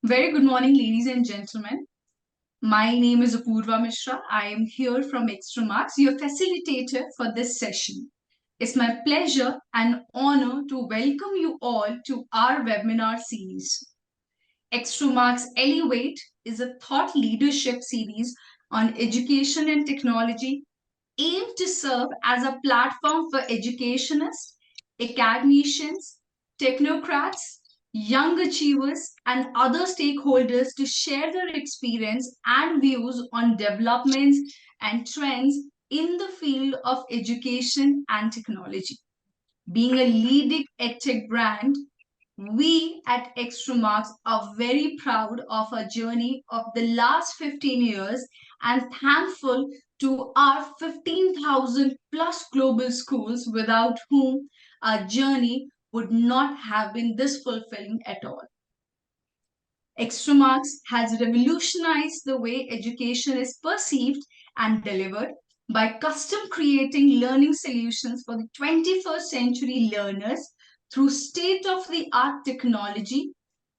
Very good morning, ladies and gentlemen. My name is Apurva Mishra. I am here from Extramarks, your facilitator for this session. It's my pleasure and honor to welcome you all to our webinar series. Extramarks Elevate is a thought leadership series on education and technology aimed to serve as a platform for educationists, academicians, technocrats, young achievers, and other stakeholders to share their experience and views on developments and trends in the field of education and technology. Being a leading edtech brand, we at Extramarks are very proud of our journey of the last 15 years and thankful to our 15,000 plus global schools without whom our journey would not have been this fulfilling at all. Extramarks has revolutionized the way education is perceived and delivered by custom creating learning solutions for the 21st century learners through state of the art technology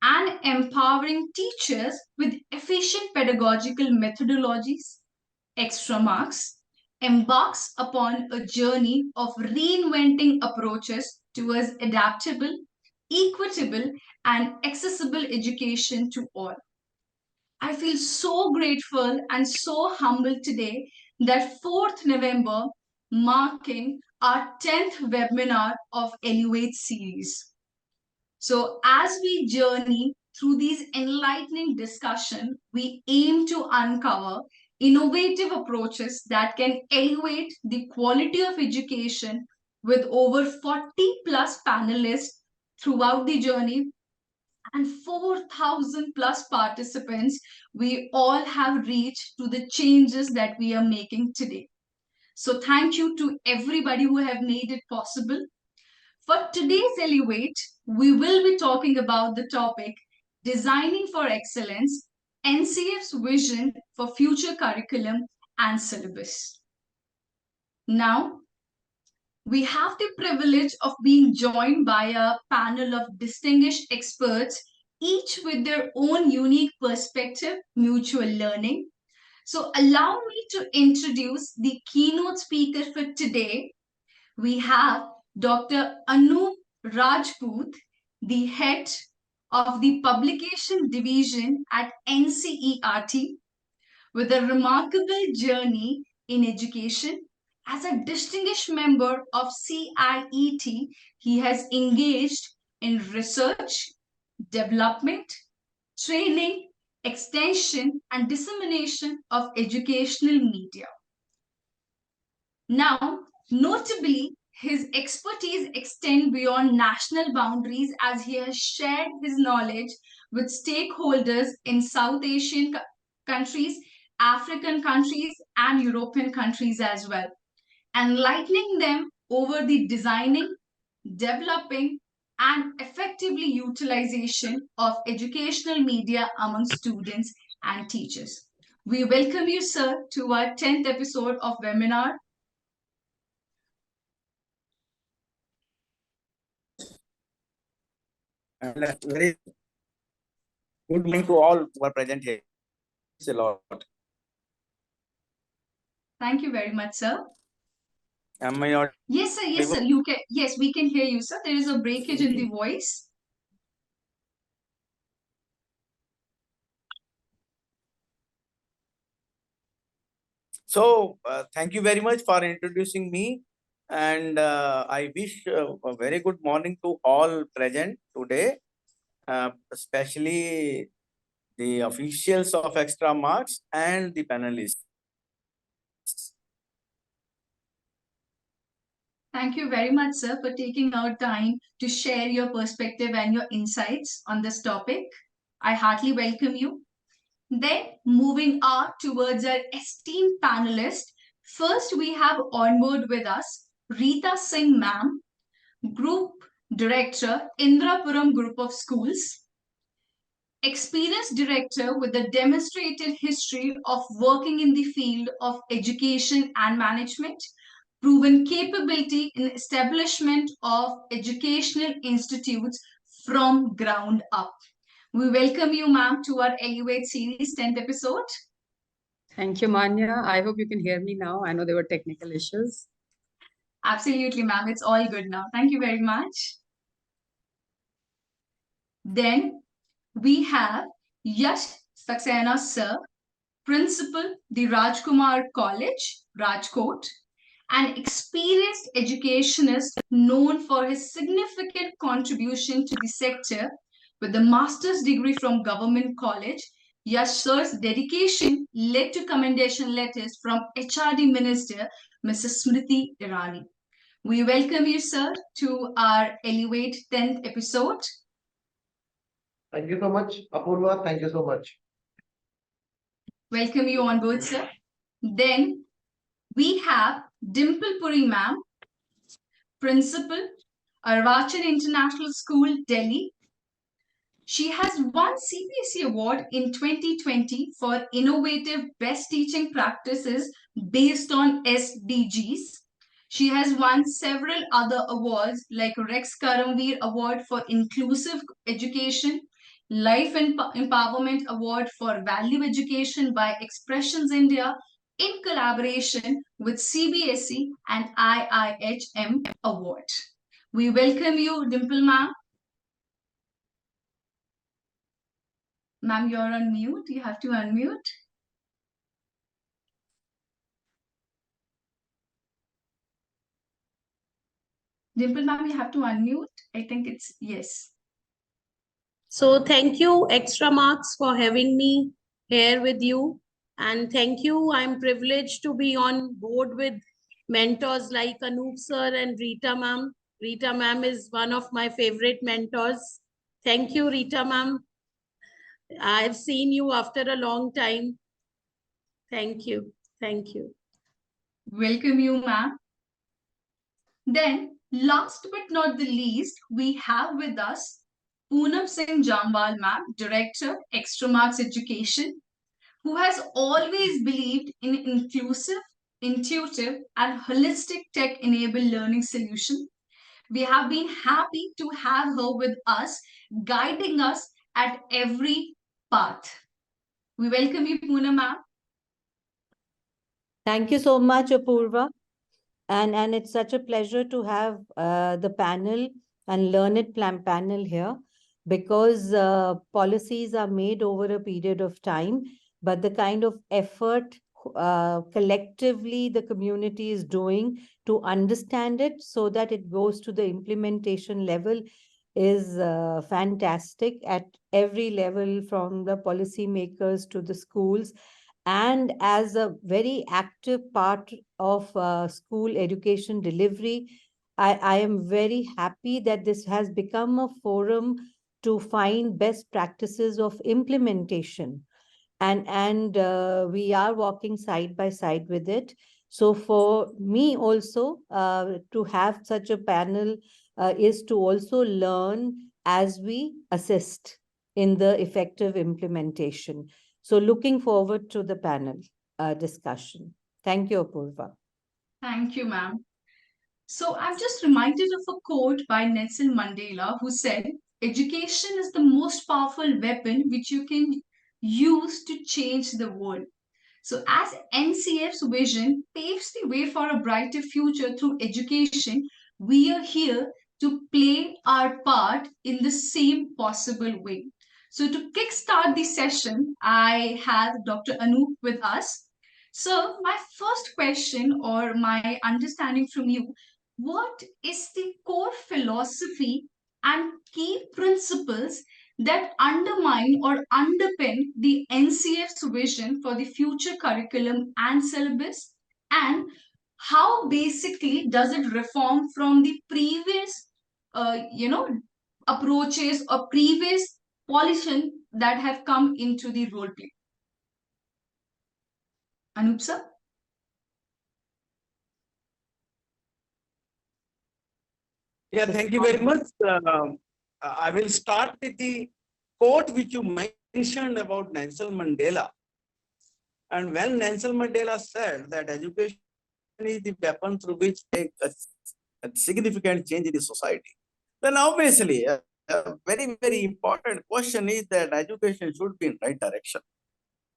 and empowering teachers with efficient pedagogical methodologies. Extramarks embarks upon a journey of reinventing approaches towards adaptable, equitable, and accessible education to all. I feel so grateful and so humbled today that 4th November marking our 10th webinar of Elevate series. So as we journey through these enlightening discussion, we aim to uncover innovative approaches that can elevate the quality of education with over 40 plus panelists throughout the journey and 4,000 plus participants. We all have reached to the changes that we are making today. So thank you to everybody who have made it possible. For today's Elevate, we will be talking about the topic Designing for Excellence, NCF's vision for future curriculum and syllabus. Now, we have the privilege of being joined by a panel of distinguished experts, each with their own unique perspective, mutual learning. So, allow me to introduce the keynote speaker for today. We have Dr. Anup Rajput, the head of the publication division at NCERT, with a remarkable journey in education. As a distinguished member of CIET, he has engaged in research, development, training, extension, and dissemination of educational media. Now, notably, his expertise extend beyond national boundaries as he has shared his knowledge with stakeholders in South Asian countries, African countries, and European countries as well, enlightening them over the designing, developing, and effectively utilization of educational media among students and teachers. We welcome you, sir, to our 10th episode of webinar. And very good morning to all who are present here. It's a lot. Thank you very much, sir. Am I not? Yes, sir. Yes, sir. You can. Yes, we can hear you, sir. There is a breakage in the voice. So, thank you very much for introducing me. And I wish a very good morning to all present today, especially the officials of Extramarks and the panelists. Thank you very much, sir, for taking out time to share your perspective and your insights on this topic. I heartily welcome you. Then, moving on towards our esteemed panelists, first we have on board with us Rita Singh, ma'am, Group Director, Indirapuram Group of Schools. Experienced director with a demonstrated history of working in the field of education and management, proven capability in establishment of educational institutes from ground up. We welcome you, ma'am, to our Elevate series 10th episode. Thank you, Manya. I hope you can hear me now. I know there were technical issues. Absolutely, ma'am. It's all good now. Thank you very much. Then we have Yash Saxena, sir, Principal, the Rajkumar College, Rajkot, an experienced educationist known for his significant contribution to the sector with a master's degree from Government College. Yash sir's dedication led to commendation letters from HRD Minister Mrs. Smriti Irani. We welcome you, sir, to our Elevate 10th episode. Thank you so much, Apurva. Thank you so much. Welcome you on board, sir. Then we have Dimple Puri, ma'am, Principal, Arwachin International School, Delhi. She has won CBSE Award in 2020 for innovative best teaching practices based on SDGs. She has won several other awards like Rex Karamveer Award for Inclusive Education, Life Empowerment Award for Value Education by Expressions India in collaboration with CBSE and IIHM Award. We welcome you, Dimple ma'am. Ma'am, you're on mute. You have to unmute. Dimple, ma'am, you have to unmute. I think it's yes. So thank you, Extramarks, for having me here with you. And thank you. I'm privileged to be on board with mentors like Anup sir and Rita ma'am. Rita ma'am is one of my favorite mentors. Thank you, Rita ma'am. I've seen you after a long time. Thank you. Thank you. Welcome you, ma'am. Then, last but not the least, we have with us Poonam Singh Jamwal, ma'am, Director, Extramarks Education, who has always believed in inclusive, intuitive, and holistic tech-enabled learning solution. We have been happy to have her with us, guiding us at every path. We welcome you, Poonam ma'am. Thank you so much, Apurva. And it's such a pleasure to have the panel and Learned Plan panel here, because policies are made over a period of time, but the kind of effort collectively the community is doing to understand it so that it goes to the implementation level is fantastic at every level, from the policymakers to the schools. And as a very active part of school education delivery, I am very happy that this has become a forum to find best practices of implementation. And we are walking side by side with it. So for me also, to have such a panel is to also learn as we assist in the effective implementation. So looking forward to the panel discussion. Thank you, Apurva. Thank you, ma'am. So I'm just reminded of a quote by Nelson Mandela, who said, education is the most powerful weapon which you can use to change the world. So as NCF's vision paves the way for a brighter future through education, we are here to play our part in the same possible way. So to kickstart the session, I have Dr. Anup with us. So my first question or my understanding from you, what is the core philosophy and key principles that undermine or underpin the NCF's vision for the future curriculum and syllabus? And how basically does it reform from the previous, approaches or previous policy that have come into the role play? Anup sir? Yeah, thank you very much. I will start with the quote which you mentioned about Nelson Mandela. And when Nelson Mandela said that education is the weapon through which a significant change in the society, then obviously a very, very important question is that education should be in right direction.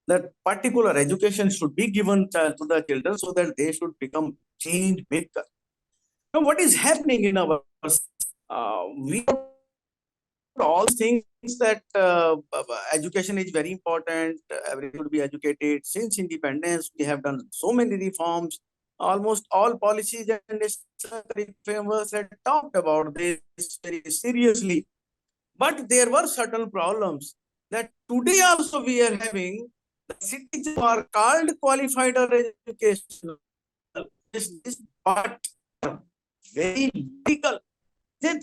That particular education should be given to the children so that they should become change maker. Now, what is happening in our we all things that education is very important. Everyone should be educated. Since independence, we have done so many reforms. Almost all policies and frameworks had talked about this very seriously. But there were certain problems that today also we are having. The citizens who are called qualified or educational, this part very difficult. They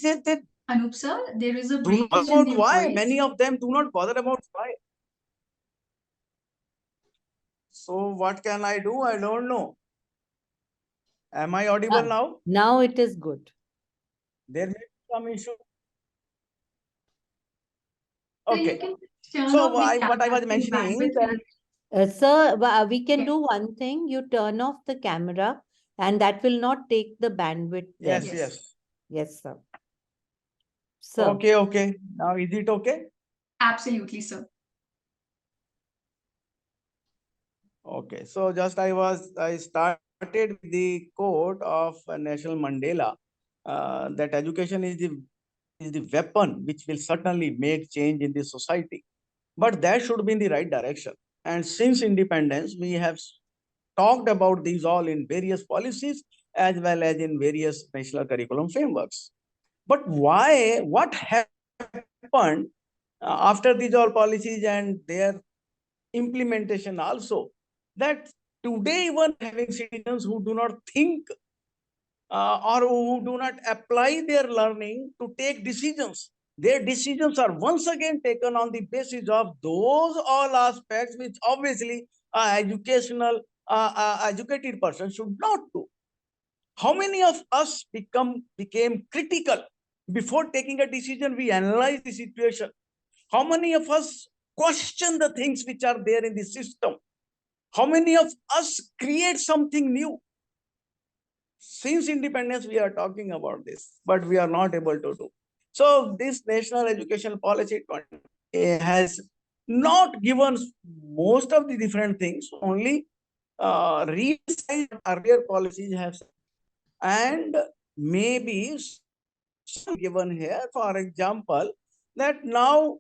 Anup sir, there is a do not breakage in about your why. voice. Many of them do not bother about why. So what can I do? I don't know. Am I audible now? Now it is good. There may be some issue. So you Okay. can turn So off the what I was camera mentioning bandwidth that Sir, we can Yes. do one thing. You turn off the camera and that will not take the bandwidth then. yes, Yes. yes. Yes, sir. Sir. Okay, okay. Now is it okay? Absolutely, sir. Okay. So just I started with the quote of Nelson Mandela that education is the weapon which will certainly make change in the society. But that should be in the right direction. And since independence, we have talked about these all in various policies as well as in various national curriculum frameworks. But why, what happened after these all policies and their implementation also, that today even having citizens who do not think or who do not apply their learning to take decisions. Their decisions are once again taken on the basis of those all aspects which obviously educated person should not do. How many of us became critical before taking a decision? We analyze the situation. How many of us question the things which are there in the system? How many of us create something new? Since independence, we are talking about this, but we are not able to do. So this national education policy has not given most of the different things, only resized earlier policies have, and maybe given here, for example, that now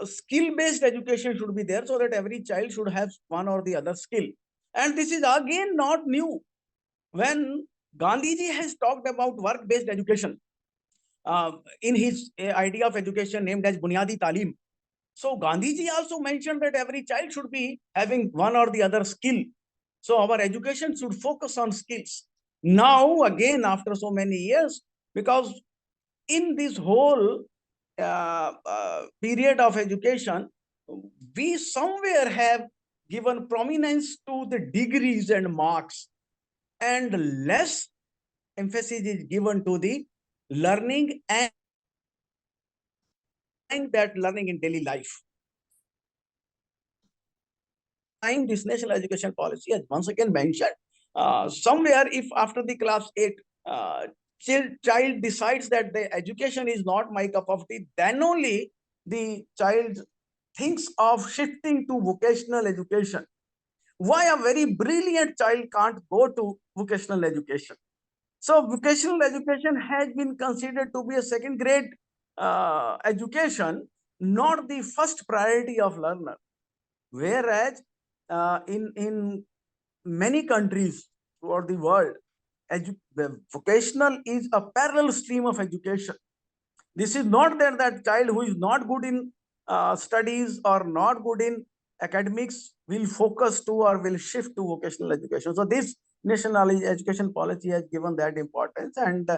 skill-based education should be there so that every child should have one or the other skill. And this is again not new. When Gandhiji has talked about work-based education in his idea of education named as Bunyadi Talim. So Gandhiji also mentioned that every child should be having one or the other skill. So our education should focus on skills. Now, again, after so many years, because in this whole period of education, we somewhere have given prominence to the degrees and marks, and less emphasis is given to the learning and that learning in daily life. Time this national education policy has once again mentioned somewhere if after the class 8 child decides that the education is not my cup of tea, then only the child thinks of shifting to vocational education. Why a very brilliant child can't go to vocational education? So vocational education has been considered to be a second grade education, not the first priority of learner. Whereas in many countries throughout the world, the vocational is a parallel stream of education. This is not that child who is not good in studies or not good in academics will focus to or will shift to vocational education. So this national education policy has given that importance, and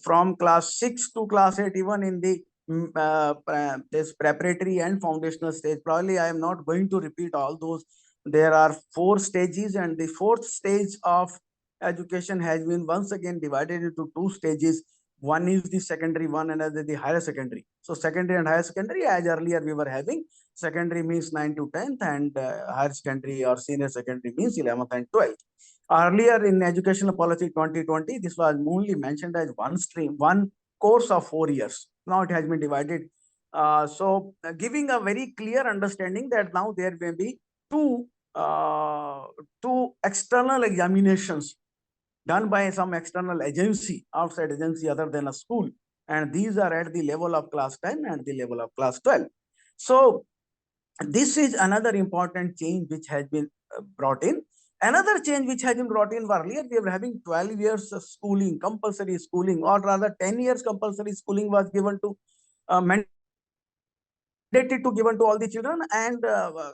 from class 6 to class 8, even in the this preparatory and foundational stage, probably I am not going to repeat all those. There are 4 stages, and the 4th stage of education has been once again divided into 2 stages. One is the secondary one, and another the higher secondary. So secondary and higher secondary, as earlier we were having, secondary means 9 to 10th, and higher secondary or senior secondary means 11th and 12th. Earlier in educational policy 2020, this was only mentioned as one stream, one course of 4 years. Now it has been divided. Giving a very clear understanding that now there may be two external examinations done by some external agency, outside agency other than a school. And these are at the level of class 10 and the level of class 12. So this is another important change which has been brought in. Another change which has been brought in earlier, we were having 12 years of schooling, compulsory schooling, or rather 10 years compulsory schooling was given to mandated to given to all the children, and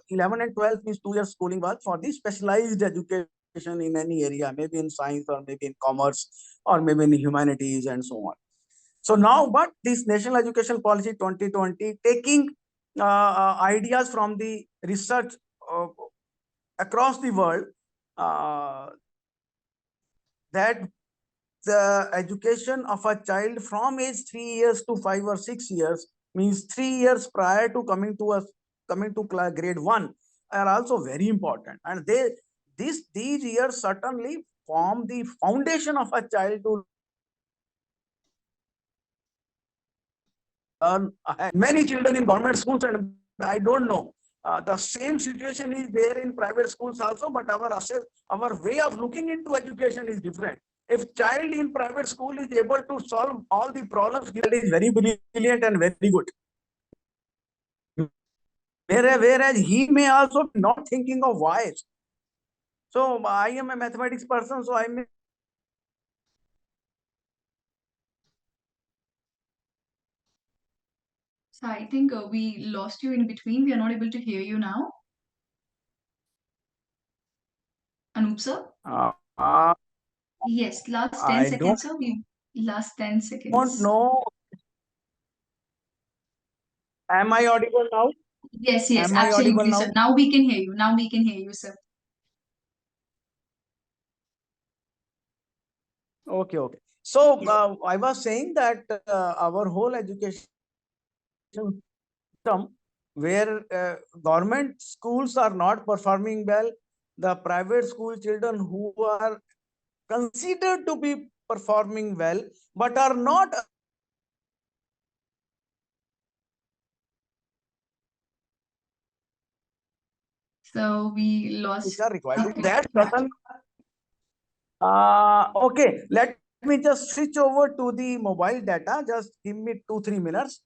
11 and 12 means 2 years schooling was for the specialized education in any area, maybe in science or maybe in commerce or maybe in humanities and so on. So now, but this National Education Policy 2020 taking ideas from the research across the world, that the education of a child from age 3 years to 5 or 6 years, means 3 years prior to coming to grade 1, are also very important. And these years certainly form the foundation of a child to learn ahead. Many children in government schools, and I don't know, the same situation is there in private schools also, but our way of looking into education is different. If child in private school is able to solve all the problems, he is very brilliant and very good. Whereas he may also be not thinking of why. So I am a mathematics person, so I may. So I think we lost you in between. We are not able to hear you now. Anup sir? Yes, last 10 I seconds, sir. Last 10 don't seconds. know. Am I audible now? Yes, Am I audible absolutely, sir. now? Now we can hear you. Now we can hear you, sir. Okay. So Yes. I was saying that our whole education system, where government schools are not performing well, the private school children who are considered to be performing well but are not So we lost. which are required. Okay. That Yeah. certain. Okay, let me just switch over to the mobile data. Just give me 2-3 minutes.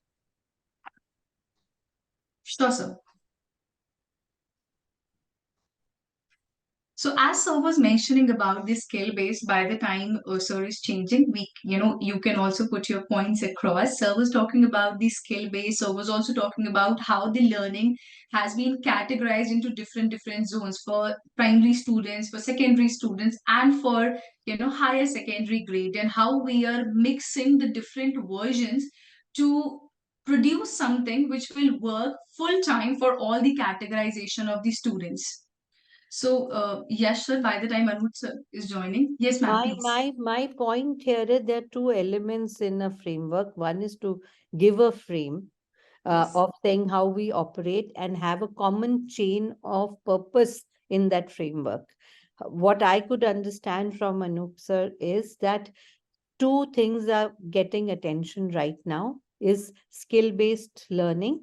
Sure, sir. So as sir was mentioning about the skill base, by the time sir is changing, you can also put your points across. Sir was talking about the skill base. Sir was also talking about how the learning has been categorized into different zones for primary students, for secondary students, and for higher secondary grade, and how we are mixing the different versions to produce something which will work full time for all the categorization of the students. So, Yash sir, by the time Anup sir is joining, yes, ma'am, please. My point here is there are two elements in a framework. One is to give a frame Yes. of saying how we operate and have a common chain of purpose in that framework. What I could understand from Anup sir is that two things are getting attention right now is skill-based learning.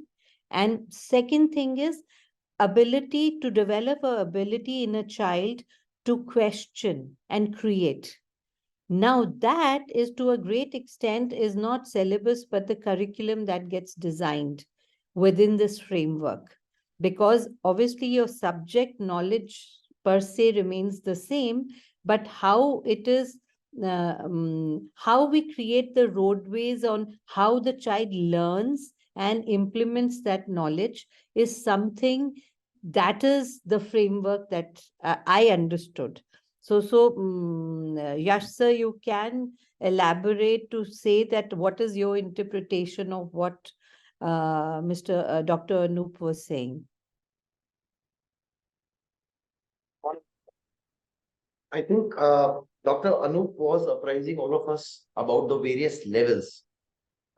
And second thing is ability to develop a ability in a child to question and create. Now that is to a great extent is not syllabus, but the curriculum that gets designed within this framework. Because obviously your subject knowledge per se remains the same, but how it is, how we create the roadways on how the child learns and implements that knowledge is something that is the framework that I understood. Yash sir, you can elaborate to say that what is your interpretation of what Dr. Anup was saying? I think Dr. Anup was apprising all of us about the various levels.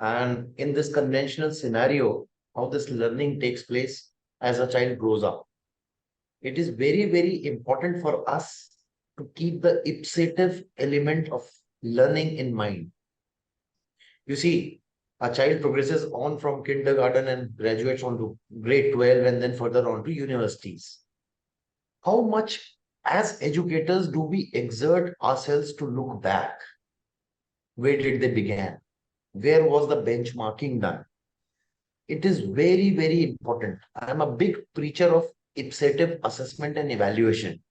And in this conventional scenario, how this learning takes place as a child grows up. It is very, very important for us to keep the ipsative element of learning in mind. You see, a child progresses on from kindergarten and graduates on to grade 12 and then further on to universities. How much as educators do we exert ourselves to look back? Where did they begin? Where was the benchmarking done? It is very, very important. I am a big preacher of ipsative assessment and evaluation.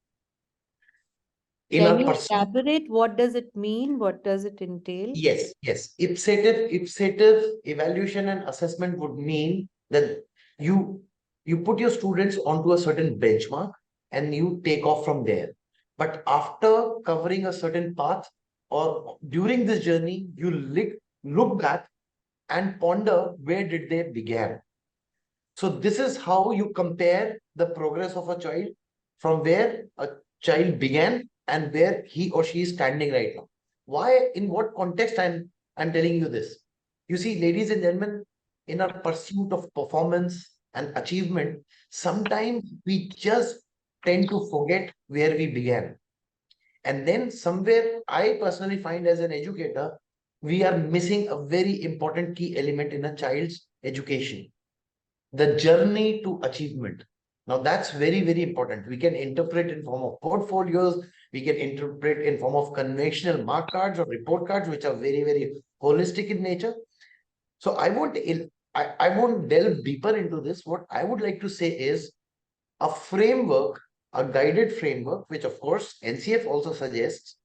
In Can our you pursuit, elaborate? What does it mean? What does it entail? yes, yes. Ipsative evaluation and assessment would mean that you put your students onto a certain benchmark and you take off from there. But after covering a certain path or during this journey, you look back and ponder where did they begin. So this is how you compare the progress of a child from where a child began and where he or she is standing right now. Why, in what context I'm telling you this? You see, ladies and gentlemen, in our pursuit of performance and achievement, sometimes we just tend to forget where we began. And then somewhere I personally find as an educator, we are missing a very important key element in a child's education, the journey to achievement. Now that's very, very important. We can interpret in form of portfolios, we can interpret in form of conventional mark cards or report cards, which are very, very holistic in nature. So I won't delve deeper into this. What I would like to say is a framework, a guided framework, which of course NCF also suggests,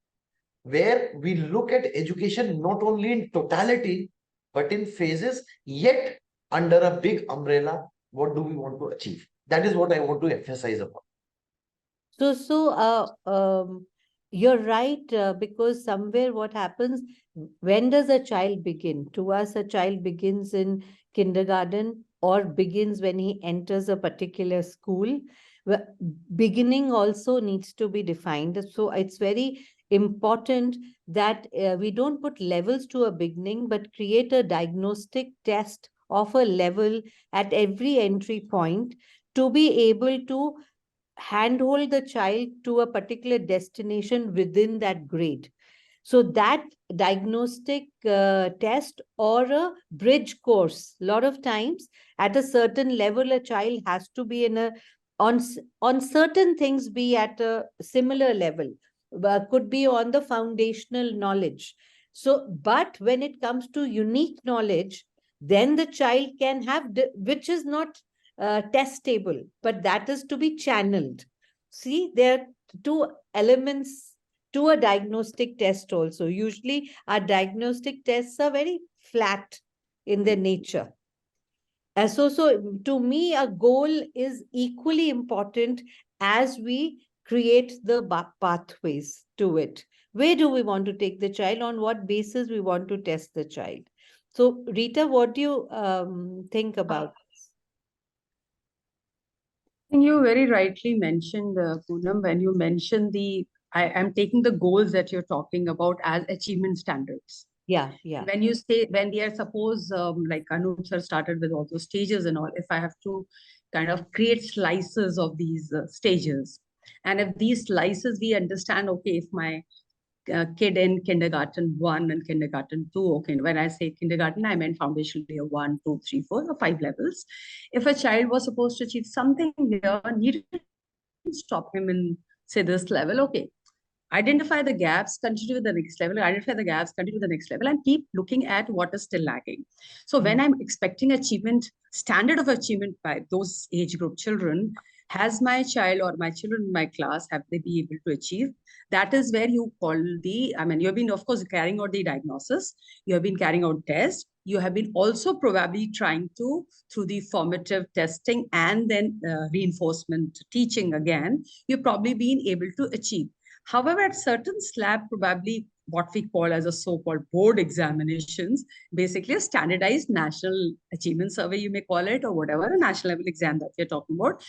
where we look at education not only in totality, but in phases, yet under a big umbrella, what do we want to achieve? That is what I want to emphasize upon. You're right, because somewhere what happens, when does a child begin? To us, a child begins in kindergarten or begins when he enters a particular school. Beginning also needs to be defined. So it's very important that we don't put levels to a beginning, but create a diagnostic test of a level at every entry point to be able to handhold the child to a particular destination within that grade. So that diagnostic test or a bridge course, a lot of times at a certain level, a child has to be in a on certain things be at a similar level, could be on the foundational knowledge. So, but when it comes to unique knowledge, then the child can have, which is not testable, but that is to be channeled. See, there are two elements to a diagnostic test also. Usually, our diagnostic tests are very flat in their nature. So to me, a goal is equally important as we create the pathways to it. Where do we want to take the child? On what basis we want to test the child? So, Rita, what do you think about this? And you very rightly mentioned, Poonam, when you mentioned I'm taking the goals that you're talking about as achievement standards. Yeah, yeah. When you say, when we are, suppose, like Anup sir started with all those stages and all, if I have to kind of create slices of these stages, and if these slices we understand, okay, if my kid in kindergarten 1 and kindergarten 2, okay, when I say kindergarten, I meant foundational year 1, 2, 3, 4, or 5 levels. If a child was supposed to achieve something here, needed to stop him in, say, this level, okay, identify the gaps, continue with the next level, identify the gaps, continue with the next level, and keep looking at what is still lagging. So when I'm expecting achievement, standard of achievement by those age group children, has my child or my children in my class, have they be able to achieve? That is where you call the, I mean, you have been, of course, carrying out the diagnosis, you have been carrying out tests, you have been also probably trying to, through the formative testing and then reinforcement teaching again, you've probably been able to achieve. However, at certain slab, probably what we call as a so-called board examinations, basically a standardized national achievement survey, you may call it, or whatever, a national level exam that we're talking about.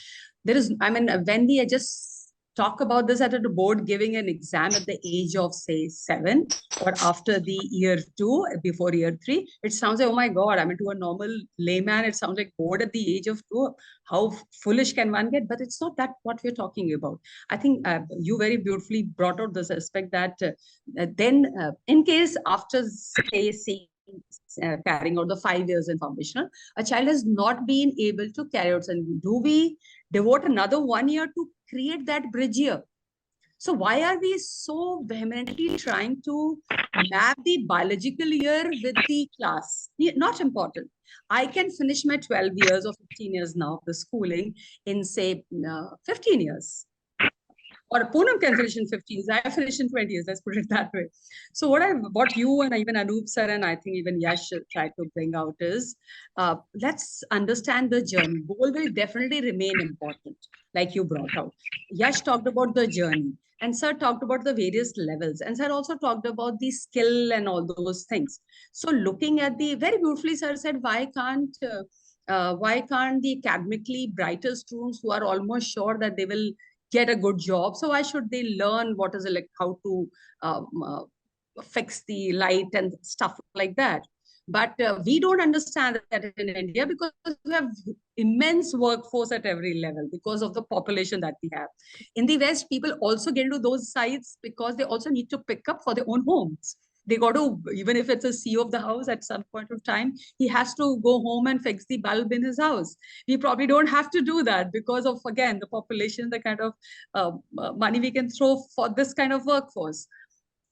There is, I mean, when we just talk about this at a board giving an exam at the age of, say, 7 or after the year 2, before year 3, it sounds like, oh my God, I mean, to a normal layman, it sounds like board at the age of 2. How foolish can one get? But it's not that what we're talking about. I think you very beautifully brought out this aspect that then in case after, say, seeing carrying out the 5 years in foundational, a child has not been able to carry out. And do we devote another 1 year to create that bridge year? So why are we so vehemently trying to map the biological year with the class? Not important. I can finish my 12 years or 15 years now of the schooling in, say, 15 years. Or Poonam can finish in 15 years. I finish in 20 years. Let's put it that way. So what you and even Anup sir and I think even Yash tried to bring out is, let's understand the journey. Goal will definitely remain important, like you brought out. Yash talked about the journey, and sir talked about the various levels, and sir also talked about the skill and all those things. So looking at the very beautifully, sir said, why can't the academically brighter students who are almost sure that they will get a good job, so why should they learn what is how to fix the light and stuff like that? But we don't understand that in India, because we have immense workforce at every level because of the population that we have. In the West, people also get into those sites because they also need to pick up for their own homes. They got to, even if it's a CEO of the house, at some point of time, he has to go home and fix the bulb in his house. We probably don't have to do that because of, again, the population, the kind of money we can throw for this kind of workforce.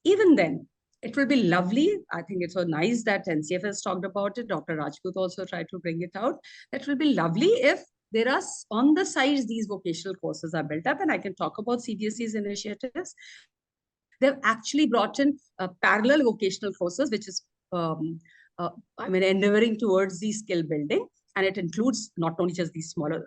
Even then, it will be lovely. I think it's so nice that NCF has talked about it. Dr. Rajkot also tried to bring it out. That will be lovely if there are on the sides, these vocational courses are built up. And I can talk about CBSE's initiatives. They've actually brought in parallel vocational courses, which is, endeavoring towards the skill building. And it includes not only just these smaller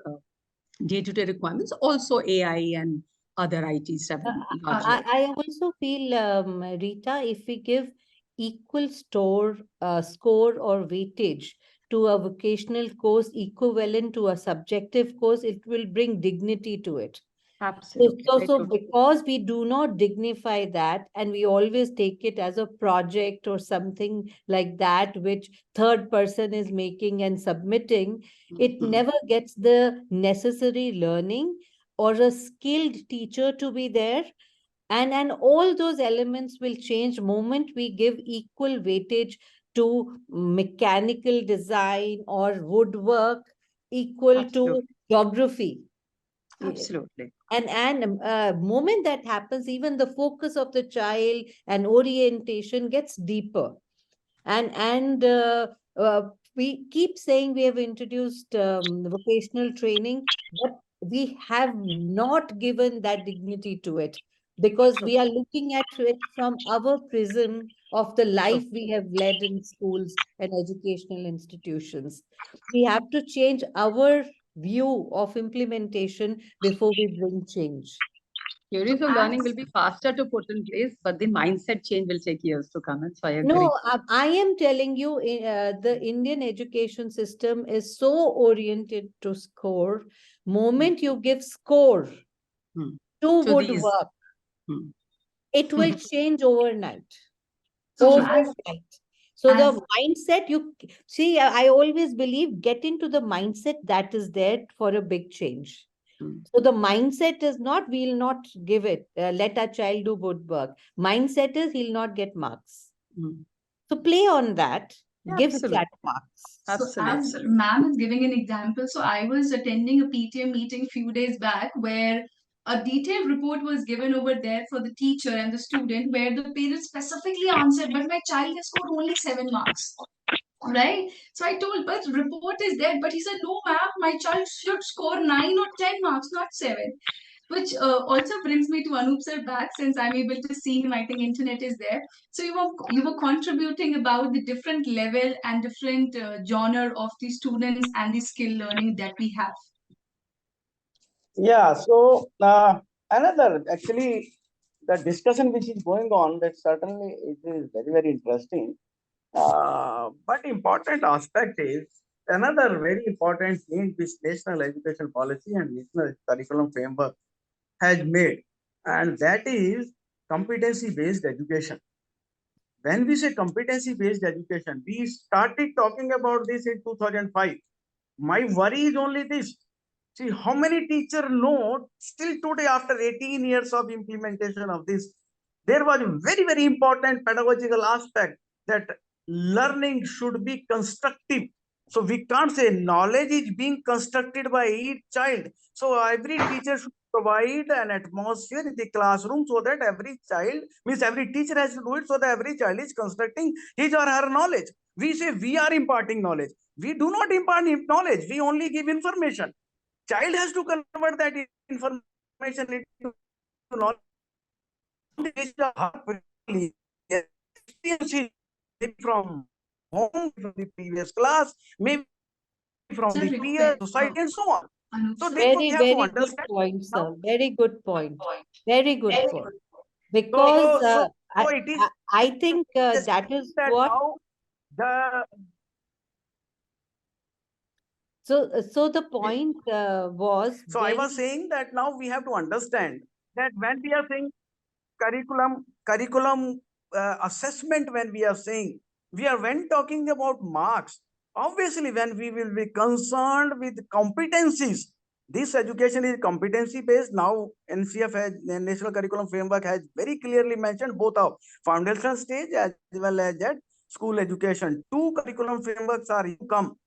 day-to-day requirements, also AI and other IT stuff. I also feel, Rita, if we give equal score or weightage to a vocational course equivalent to a subjective course, it will bring dignity to it. Absolutely. So because we do not dignify that, and we always take it as a project or something like that, which third person is making and submitting, it never gets the necessary learning or a skilled teacher to be there. And all those elements will change moment we give equal weightage to mechanical design or woodwork equal to geography. Absolutely. And moment that happens, even the focus of the child and orientation gets deeper. And we keep saying we have introduced vocational training, but we have not given that dignity to it, because we are looking at it from our prism of the life we have led in schools and educational institutions. We have to change our view of implementation before we bring change. Theories of learning will be faster to put in place, but the mindset change will take years to come. And so I agree. No, I am telling you, the Indian education system is so oriented to score. Moment you give score to woodwork, it will change overnight. Overnight. So the mindset, you see, I always believe get into the mindset that is there for a big change. So the mindset is not, we'll not give it, let our child do woodwork. Mindset is he'll not get marks. So play on that, give that marks. So as ma'am is giving an example, so I was attending a PTA meeting few days back where a detailed report was given over there for the teacher and the student, where the parents specifically answered, but my child has scored only 7 marks. Right? So I told, but report is there. But he said, no, ma'am, my child should score 9 or 10 marks, not 7. Which also brings me to Anup sir back, since I'm able to see him. I think internet is there. So you were contributing about the different level and different genre of the students and the skill learning that we have. Yeah, so another, actually, the discussion which is going on, that certainly it is very, very interesting. But important aspect is another very important change which national education policy and national curriculum framework has made, and that is competency-based education. When we say competency-based education, we started talking about this in 2005. My worry is only this. See, how many teachers know still today, after 18 years of implementation of this, there was a very, very important pedagogical aspect that learning should be constructive. So we can't say knowledge is being constructed by each child. So every teacher should provide an atmosphere in the classroom so that every child, means every teacher has to do it so that every child is constructing his or her knowledge. We say we are imparting knowledge. We do not impart knowledge. We only give information. Child has to convert that information into knowledge. Experience from home, from the previous class, maybe from the peer society, and so on. So therefore, we Very, have to very good understand point, now. sir. Very good point. Very good point. Because So it is I think just that is that what. now the So the point was so I was saying that now we have to understand that when we are saying curriculum assessment, when we are saying, we are when talking about marks, obviously when we will be concerned with competencies, this education is competency based. Now NCF has, the national curriculum framework has very clearly mentioned both of foundational stage as well as that school education. Two curriculum frameworks are to come.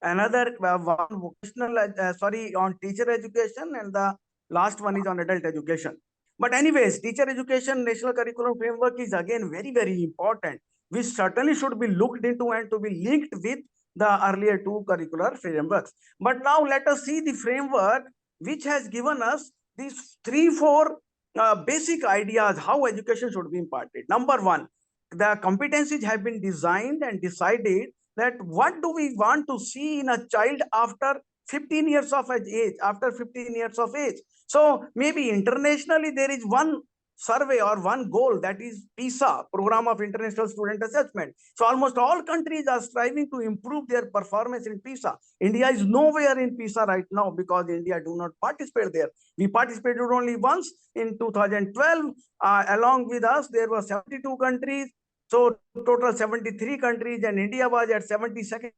Another one vocational, sorry, on teacher education, and the last one is on adult education. But anyways, teacher education national curriculum framework is again very, very important, which certainly should be looked into and to be linked with the earlier two curricular frameworks. But now let us see the framework which has given us these 3-4 basic ideas how education should be imparted. Number one, the competencies have been designed and decided that what do we want to see in a child after 15 years of age, after 15 years of age. So maybe internationally there is one survey or one goal, that is PISA, Program of International Student Assessment. So almost all countries are striving to improve their performance in PISA. India is nowhere in PISA right now because India do not participate there. We participated only once in 2012. Along with us, there were 72 countries. So total 73 countries, and India was at 72nd.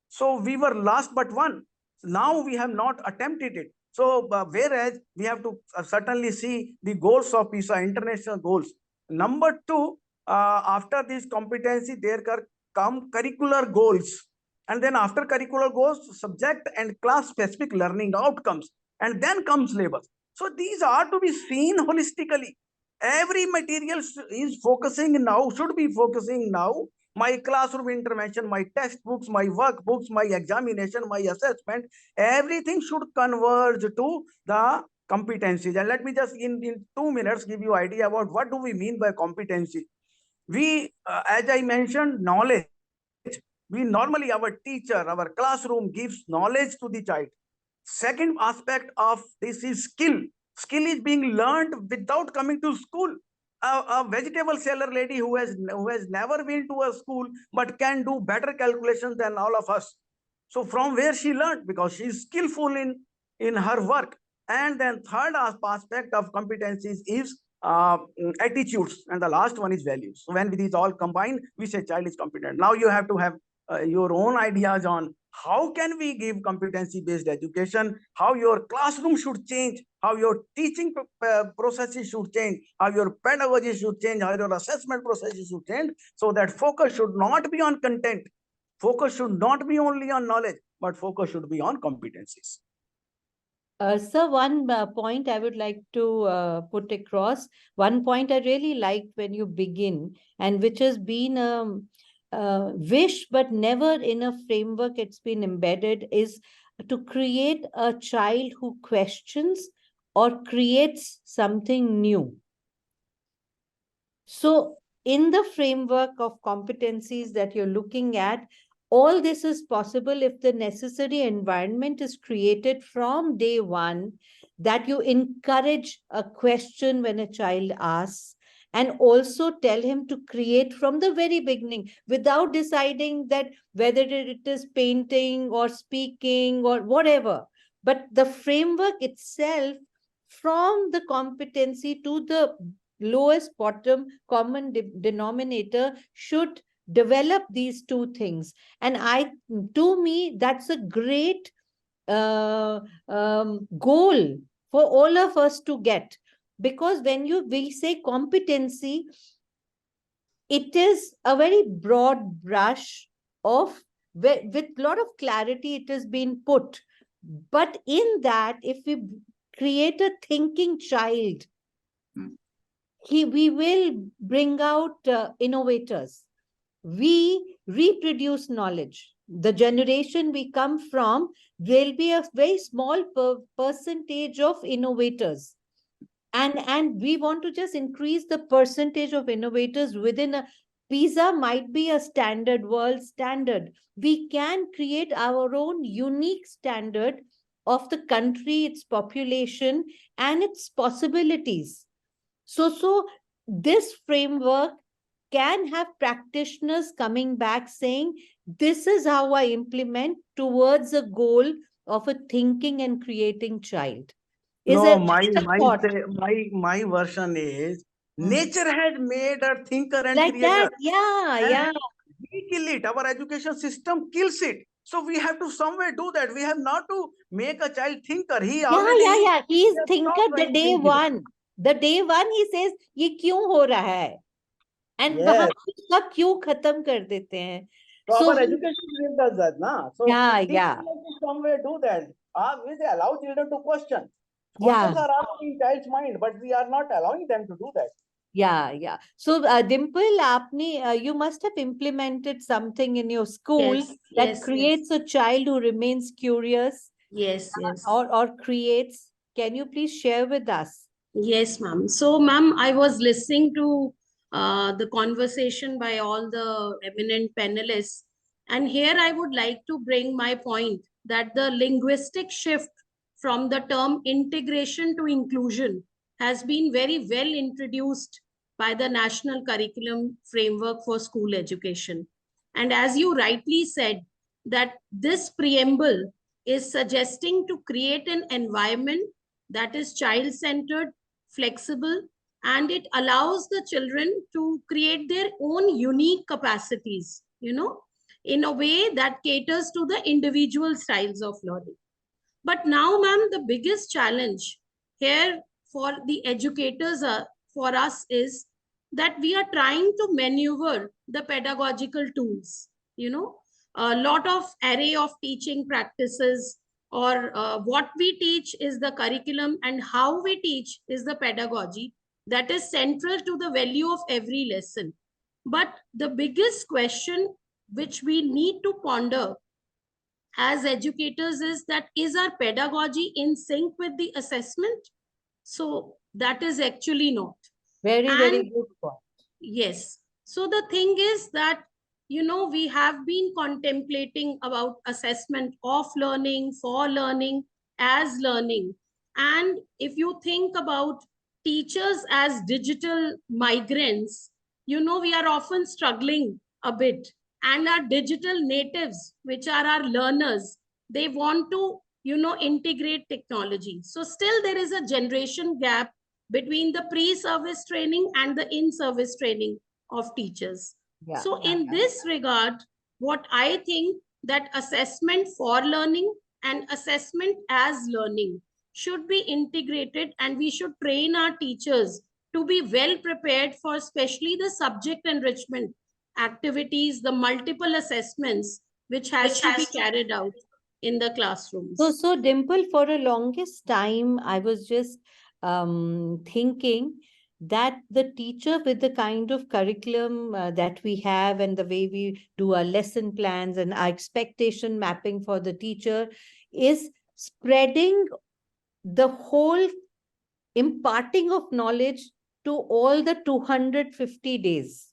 So we were last but one. Now we have not attempted it. So whereas we have to certainly see the goals of PISA, international goals. Number two, after this competency, there come curricular goals. And then after curricular goals, subject and class specific learning outcomes. And then comes syllabus. So these are to be seen holistically. Every material is focusing now, should be focusing now. My classroom intervention, my textbooks, my workbooks, my examination, my assessment, everything should converge to the competencies. And let me just in 2 minutes give you idea about what do we mean by competency. We, as I mentioned, knowledge. We normally, our teacher, our classroom gives knowledge to the child. Second aspect of this is skill. Skill is being learned without coming to school. A vegetable seller lady who has never been to a school but can do better calculations than all of us. So from where she learned? Because she is skillful in her work. And then third aspect of competencies is attitudes, and the last one is values. So when these all combined, we say child is competent. Now you have to have your own ideas on how can we give competency based education, how your classroom should change, how your teaching processes should change, how your pedagogy should change, how your assessment processes should change, so that focus should not be on content, focus should not be only on knowledge, but focus should be on competencies. Sir, one point I would like to put across. One point I really liked when you begin, and which has been wish, but never in a framework it's been embedded, is to create a child who questions or creates something new. So in the framework of competencies that you're looking at, all this is possible if the necessary environment is created from day one, that you encourage a question when a child asks, and also tell him to create from the very beginning without deciding that whether it is painting or speaking or whatever. But the framework itself, from the competency to the lowest bottom common denominator, should develop these two things. And to me, that's a great goal for all of us to get. Because when we say competency, it is a very broad brush of, with a lot of clarity it has been put. But in that, if we create a thinking child, we will bring out innovators. We reproduce knowledge. The generation we come from, there'll be a very small percentage of innovators. And we want to just increase the percentage of innovators within a PISA might be a standard, world standard. We can create our own unique standard of the country, its population, and its possibilities. So this framework can have practitioners coming back saying, this is how I implement towards a goal of a thinking and creating child. Is No, it my just a my thought? my version is nature has made a thinker and Like creator. that? Yeah, And yeah. we kill it. Our education system kills it. So we have to somewhere do that. We have not to make a child thinker. He Yeah, already yeah, is. yeah. He is He has thinker stopped the being day thinker. one. The day one he says, ये क्यों हो रहा है? And वहां Yes. पे उसका क्यों खत्म कर देते हैं? So So our education system does that, na? So yeah, teachers yeah, have to somewhere do that. We they allow children to question. yeah. Questions are asked in child's mind, but we are not allowing them to do that. Yeah, yeah. So, Dimple, you must have implemented something in your school Yes, that yes, creates a child who remains curious yes, yes. or creates. Can you please share with us? Yes, ma'am. So, ma'am, I was listening to the conversation by all the eminent panelists. And here I would like to bring my point that the linguistic shift from the term integration to inclusion has been very well introduced by the National Curriculum Framework for School Education. And as you rightly said, that this preamble is suggesting to create an environment that is child-centered, flexible, and it allows the children to create their own unique capacities, in a way that caters to the individual styles of learning. But now, ma'am, the biggest challenge here for the educators for us is that we are trying to maneuver the pedagogical tools, a lot of array of teaching practices, or what we teach is the curriculum and how we teach is the pedagogy that is central to the value of every lesson. But the biggest question which we need to ponder as educators is that, is our pedagogy in sync with the assessment? So that is actually not. Very, And very good point. yes, so the thing is that, we have been contemplating about assessment of learning, for learning, as learning. And if you think about teachers as digital migrants, we are often struggling a bit. And our digital natives, which are our learners, they want to, integrate technology. So still there is a generation gap between the pre-service training and the in-service training of teachers. Yeah. So in this regard, what I think that assessment for learning and assessment as learning should be integrated, and we should train our teachers to be well prepared for especially the subject enrichment activities, the multiple assessments which has to be carried out in the classrooms. So Dimple, for a longest time, I was just thinking that the teacher, with the kind of curriculum that we have and the way we do our lesson plans and our expectation mapping for the teacher, is spreading the whole imparting of knowledge to all the 250 days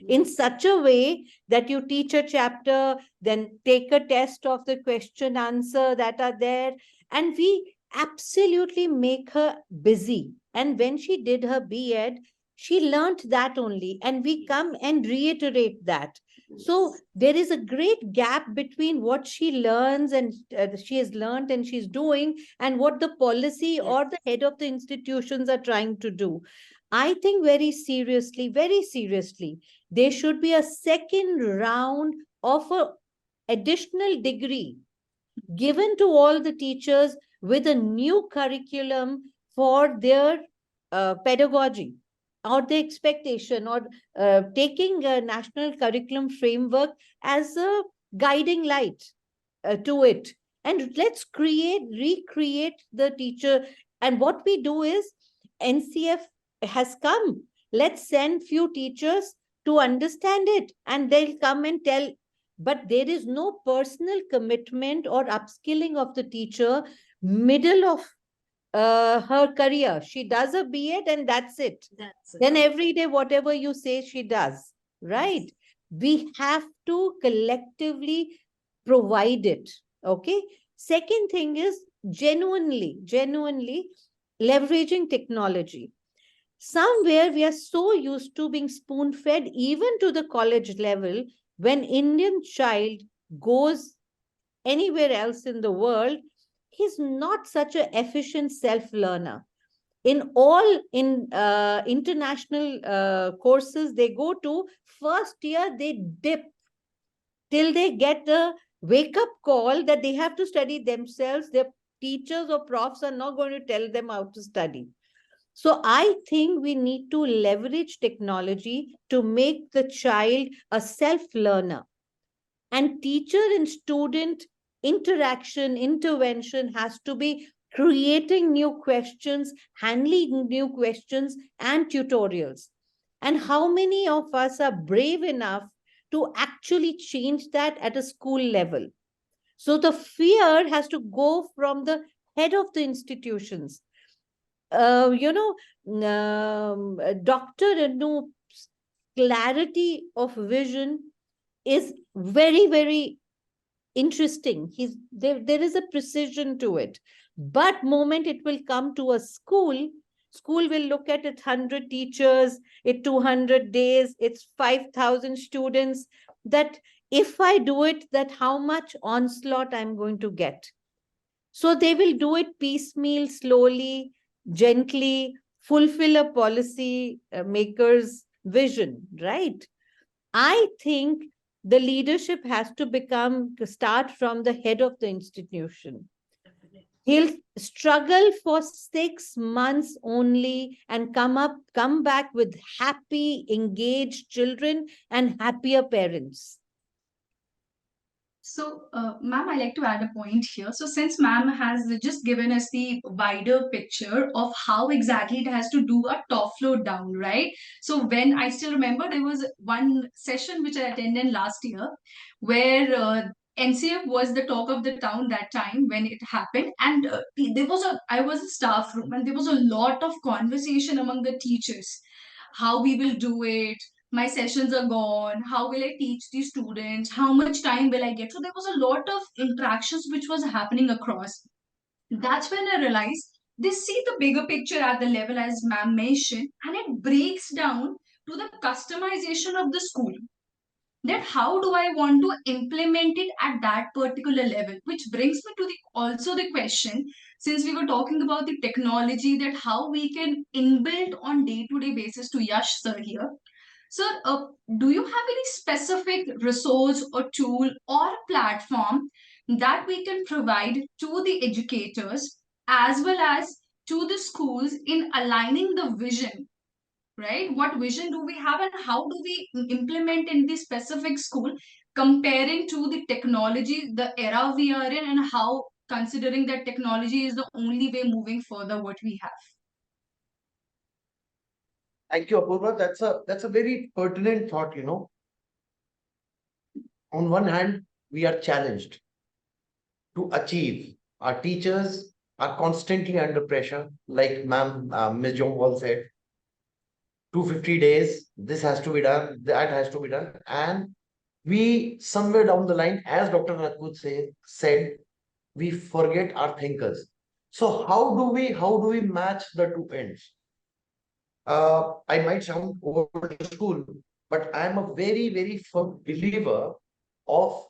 in such a way that you teach a chapter, then take a test of the question answer that are there, and we absolutely make her busy. And when she did her B.Ed, she learnt that only, and we come and reiterate that. So there is a great gap between what she learns and she has learned and she's doing, and what the policy or the head of the institutions are trying to do. I think very seriously, there should be a second round of a additional degree given to all the teachers with a new curriculum for their pedagogy. or the expectation, or taking a national curriculum framework as a guiding light to it. And let's recreate the teacher. And what we do is, NCF has come. Let's send few teachers to understand it, and they'll come and tell. But there is no personal commitment or upskilling of the teacher middle of her career. She does a B.Ed and that's it. Then every day, whatever you say, she does, right? We have to collectively provide it. Okay. Second thing is genuinely leveraging technology. Somewhere we are so used to being spoon-fed, even to the college level. When Indian child goes anywhere else in the world, he's not such an efficient self-learner. In all international courses they go to, first year they dip till they get a wake-up call that they have to study themselves. Their teachers or profs are not going to tell them how to study. So I think we need to leverage technology to make the child a self-learner. And teacher and student interaction, intervention has to be creating new questions, handling new questions, and tutorials. And how many of us are brave enough to actually change that at a school level? So the fear has to go from the head of the institutions. Dr. Anup's clarity of vision is very, very interesting. There is a precision to it. But moment it will come to a school will look at its 100 teachers, its 200 days, its 5,000 students, that if I do it, that how much onslaught I'm going to get. So they will do it piecemeal, slowly, gently, fulfill a policy maker's vision, right? I think the leadership has to start from the head of the institution. He'll struggle for 6 months only and come back with happy, engaged children and happier parents. So, ma'am, I like to add a point here. So, since ma'am has just given us the wider picture of how exactly it has to do a top floor down, right? So, when I still remember, there was one session which I attended last year where NCF was the talk of the town that time when it happened, and I was a staff room, and there was a lot of conversation among the teachers, how we will do it, my sessions are gone, how will I teach the students, how much time will I get. So there was a lot of interactions which was happening across. That's when I realized they see the bigger picture at the level as ma'am mentioned, and it breaks down to the customization of the school, that how do I want to implement it at that particular level. Which brings me to the also the question, since we were talking about the technology, that how we can inbuild on day-to-day basis, to Yash sir here. Sir, do you have any specific resource or tool or platform that we can provide to the educators as well as to the schools in aligning the vision, right? What vision do we have and how do we implement in the specific school, comparing to the technology, the era we are in, and how, considering that technology is the only way moving further what we have? Thank you, Apurva. That's a very pertinent thought, On one hand, we are challenged to achieve. Our teachers are constantly under pressure, like Ms. Jamwal said. 250 days, this has to be done, that has to be done. And we, somewhere down the line, as Dr. Rajput said, we forget our thinkers. So how do we match the two ends? I might sound old school, but I am a very, very firm believer of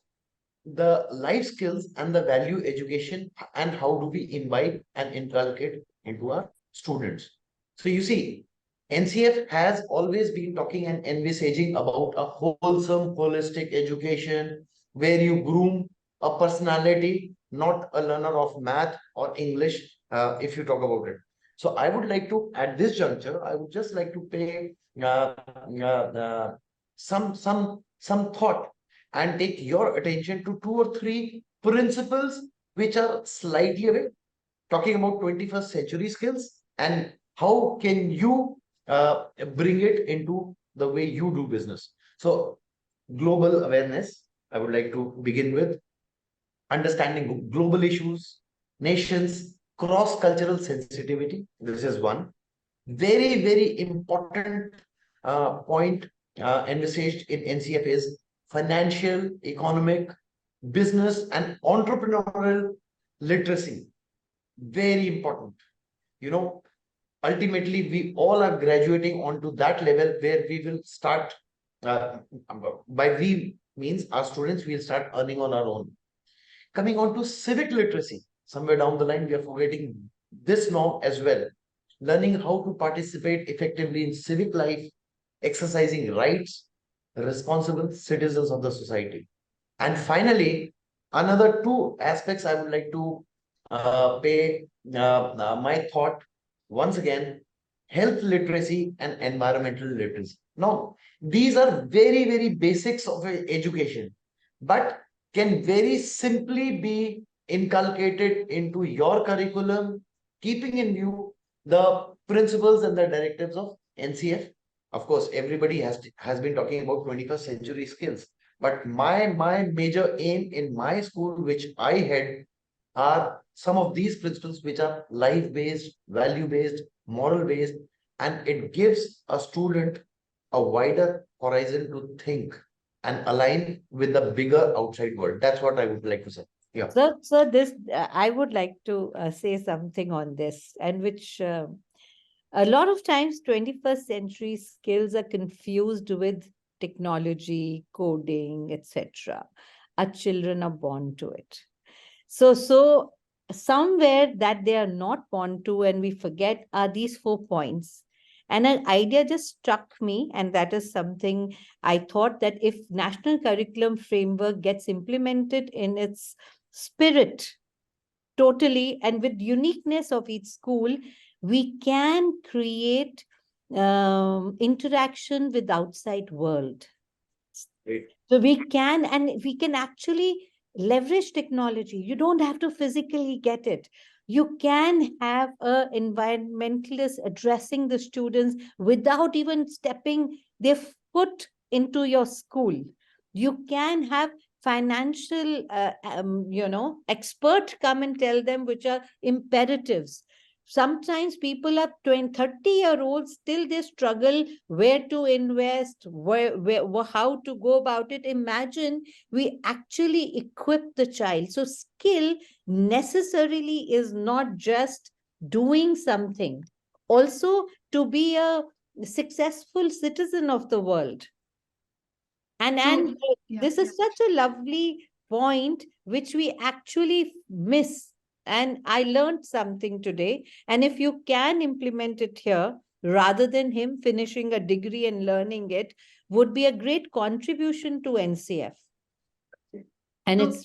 the life skills and the value education, and how do we invite and inculcate into our students. So you see, NCF has always been talking and envisaging about a wholesome, holistic education where you groom a personality, not a learner of math or English, if you talk about it. So I would like to, at this juncture, I would just like to pay some thought and take your attention to 2 or 3 principles which are slightly away, talking about 21st century skills and how can you bring it into the way you do business. So global awareness, I would like to begin with understanding global issues, nations, cross-cultural sensitivity. This is one very, very important point envisaged in NCF is financial, economic, business, and entrepreneurial literacy. Very important. You know, ultimately, we all are graduating onto that level where we will start, by we means our students will start earning on our own. Coming on to civic literacy, somewhere down the line, we are forgetting this norm as well. Learning how to participate effectively in civic life, exercising rights, responsible citizens of the society. And finally, another 2 aspects I would like to pay my thought once again, health literacy and environmental literacy. Now, these are very, very basics of education, but can very simply be inculcated into your curriculum, keeping in view the principles and the directives of NCF. Of course, everybody has been talking about 21st century skills, but my major aim in my school, which I head, are some of these principles which are life-based, value-based, moral-based, and it gives a student a wider horizon to think and align with the bigger outside world. That's what I would like to say. Yeah. So this, I would like to say something on this, and which a lot of times 21st century skills are confused with technology, coding, etc. Our children are born to it. So somewhere that they are not born to and we forget are these 4 points. And an idea just struck me, and that is something I thought that if national curriculum framework gets implemented in its spirit totally and with uniqueness of each school, we can create interaction with outside world. Great. So we can actually leverage technology. You don't have to physically get it. You can have a environmentalist addressing the students without even stepping their foot into your school. You can have financial, expert come and tell them which are imperatives. Sometimes people are 20, 30-year-olds, still they struggle where to invest, where, how to go about it. Imagine we actually equip the child. So skill necessarily is not just doing something, also to be a successful citizen of the world. And this is such a lovely point which we actually miss. And I learned something today. And if you can implement it here, rather than him finishing a degree and learning it, would be a great contribution to NCF. And So it's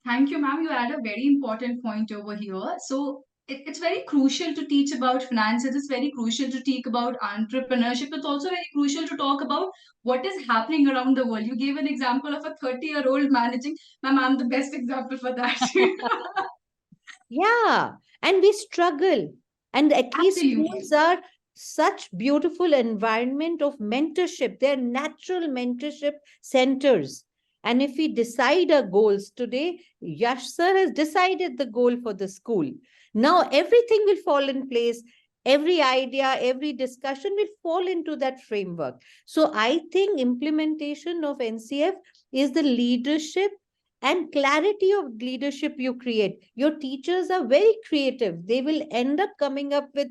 thank you, ma'am. You add a very important point over here. So it's very crucial to teach about finances. It's very crucial to teach about entrepreneurship. It's also very crucial to talk about what is happening around the world. You gave an example of a 30-year-old managing. Ma'am, I'm the best example for that. Yeah, and we struggle. And at least schools are such beautiful environment of mentorship. They're natural mentorship centers. And if we decide our goals today, Yash sir has decided the goal for the school. Now everything will fall in place. Every idea, every discussion will fall into that framework. So I think implementation of NCF is the leadership and clarity of leadership you create. Your teachers are very creative. They will end up coming up with